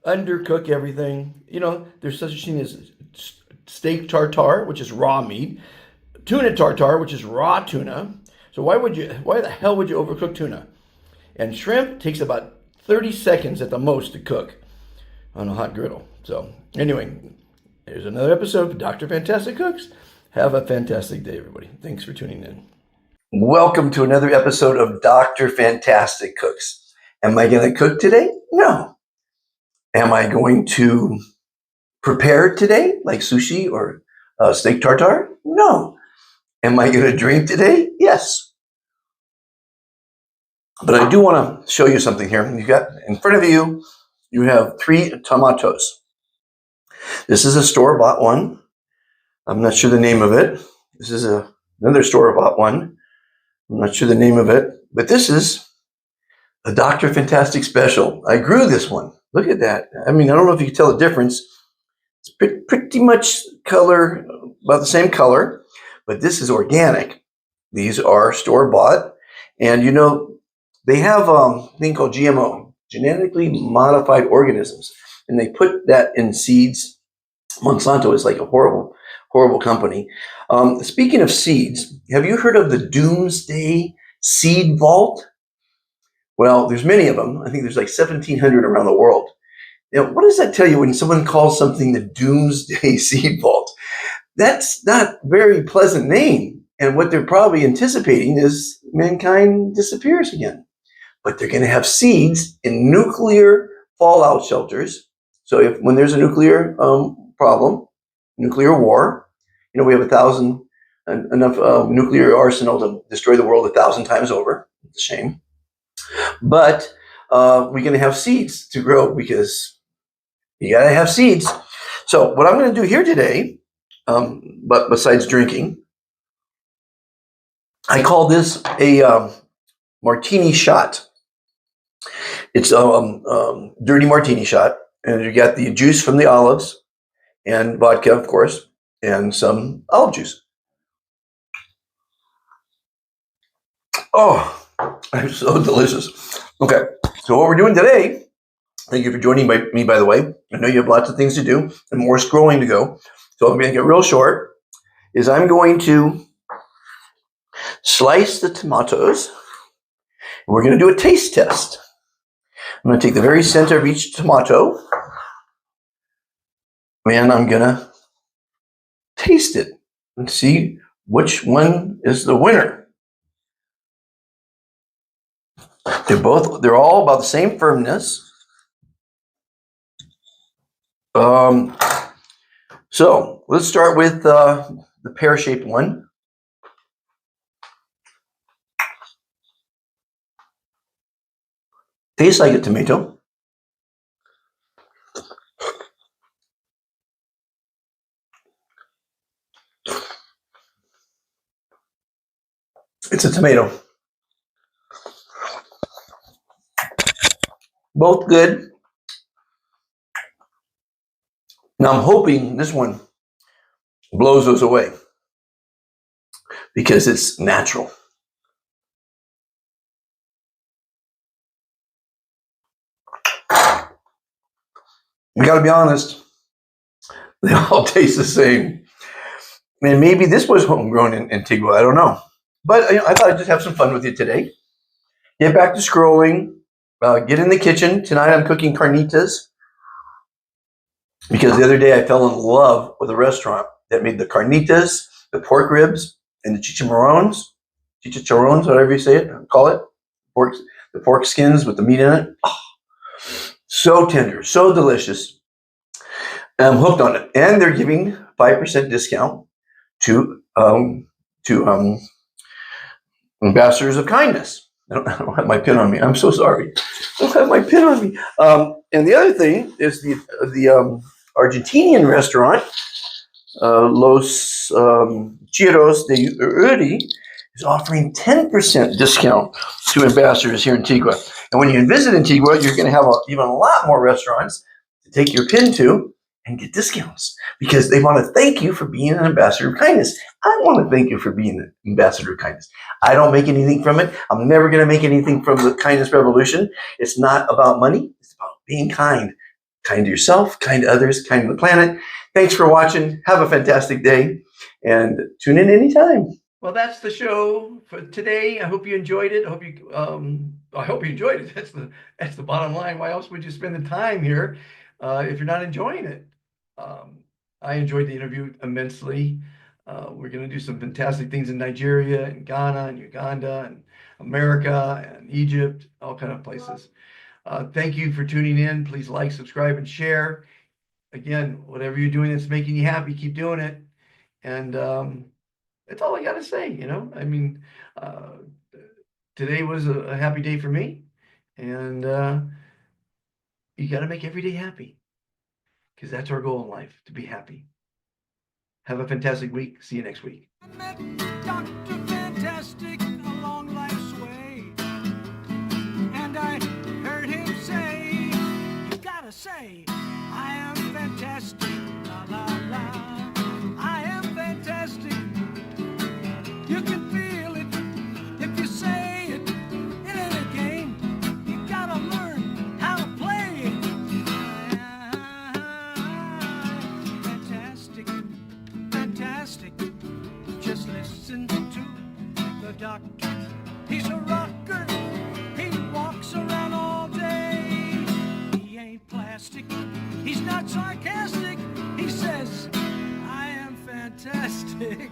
Speaker 9: Undercook everything. You know, there's such a thing as steak tartare, which is raw meat. Tuna tartare, which is raw tuna. So why the hell would you overcook tuna? And shrimp takes about 30 seconds at the most to cook on a hot griddle. So anyway, there's another episode of Dr. Fantastic Cooks. Have a fantastic day, everybody. Thanks for tuning in. Welcome to another episode of Dr. Fantastic Cooks. Am I going to cook today? No. Am I going to prepare today, like sushi or steak tartare? No. Am I going to drink today? Yes. But I do want to show you something here. You got in front of you, you have 3 tomatoes. This is a store-bought one. I'm not sure the name of it. This is another store-bought one. I'm not sure the name of it. But this is a Dr. Fantastic special. I grew this one. Look at that. I mean, I don't know if you can tell the difference. It's pretty much color, about the same color. But this is organic. These are store-bought. And, you know, they have a thing called GMO, genetically modified organisms. And they put that in seeds. Monsanto is like a horrible, horrible company. Speaking of seeds, have you heard of the Doomsday Seed Vault? Well, there's many of them. I think there's like 1,700 around the world. Now, what does that tell you when someone calls something the Doomsday Seed Vault? That's not a very pleasant name. And what they're probably anticipating is mankind disappears again. But they're going to have seeds in nuclear fallout shelters. So when there's a nuclear problem, nuclear war, you know, we have enough nuclear arsenal to destroy the world 1,000 times over. It's a shame. But we're going to have seeds to grow because you got to have seeds. So what I'm going to do here today, but besides drinking, I call this a martini shot. It's a dirty martini shot. And you got the juice from the olives and vodka, of course, and some olive juice. Oh, it's so delicious. Okay, so what we're doing today Thank you for joining me, by the way. I know you have lots of things to do and more scrolling to go. So I'm going to make it real short. I'm going to slice the tomatoes. We're going to do a taste test. I'm going to take the very center of each tomato, and I'm going to taste it and see which one is the winner. They're all about the same firmness. So let's start with the pear-shaped one. Tastes like a tomato. It's a tomato. Both good. Now I'm hoping this one blows those away because it's natural. I gotta be honest, they all taste the same. And maybe this was homegrown in Antigua, I don't know. But I thought I'd just have some fun with you today. Get back to scrolling, get in the kitchen. Tonight I'm cooking carnitas because the other day I fell in love with a restaurant that made the carnitas, the pork ribs, and the chicharrones, whatever you say it, call it, the pork skins with the meat in it. Oh, so tender, so delicious. I'm hooked on it. And they're giving 5% discount to ambassadors of kindness. I don't have my pin on me. I'm so sorry. I don't have my pin on me. And the other thing is the Argentinian restaurant, Los Giros de Uri, is offering 10% discount to ambassadors here in Antigua. And when you visit Antigua, you're going to have even a lot more restaurants to take your pin to and get discounts because they want to thank you for being an ambassador of kindness. I want to thank you for being an ambassador of kindness. I don't make anything from it. I'm never going to make anything from the kindness revolution. It's not about money. It's about being kind. Kind to yourself, kind to others, kind to the planet. Thanks for watching. Have a fantastic day and tune in anytime.
Speaker 2: Well, that's the show for today. I hope you enjoyed it. I hope you enjoyed it. That's the bottom line. Why else would you spend the time here if you're not enjoying it? I enjoyed the interview immensely. We're going to do some fantastic things in Nigeria and Ghana and Uganda and America and Egypt, all kind of places. Thank you for tuning in. Please like, subscribe, and share. Again, whatever you're doing that's making you happy, keep doing it. And that's all I got to say, I mean, today was a happy day for me. And you got to make every day happy because that's our goal in life, to be happy. Have a fantastic week. See you next week.
Speaker 10: I met Dr. Fantastic along life's way, and I heard him say, you gotta say, I am fantastic, la la la, I am fantastic. You can feel it if you say it. It ain't a game, you gotta learn how to play it. Fantastic, fantastic. Just listen to the doctor. He's a rocker. He walks around all day. He ain't plastic. He's not sarcastic. He says, I am fantastic.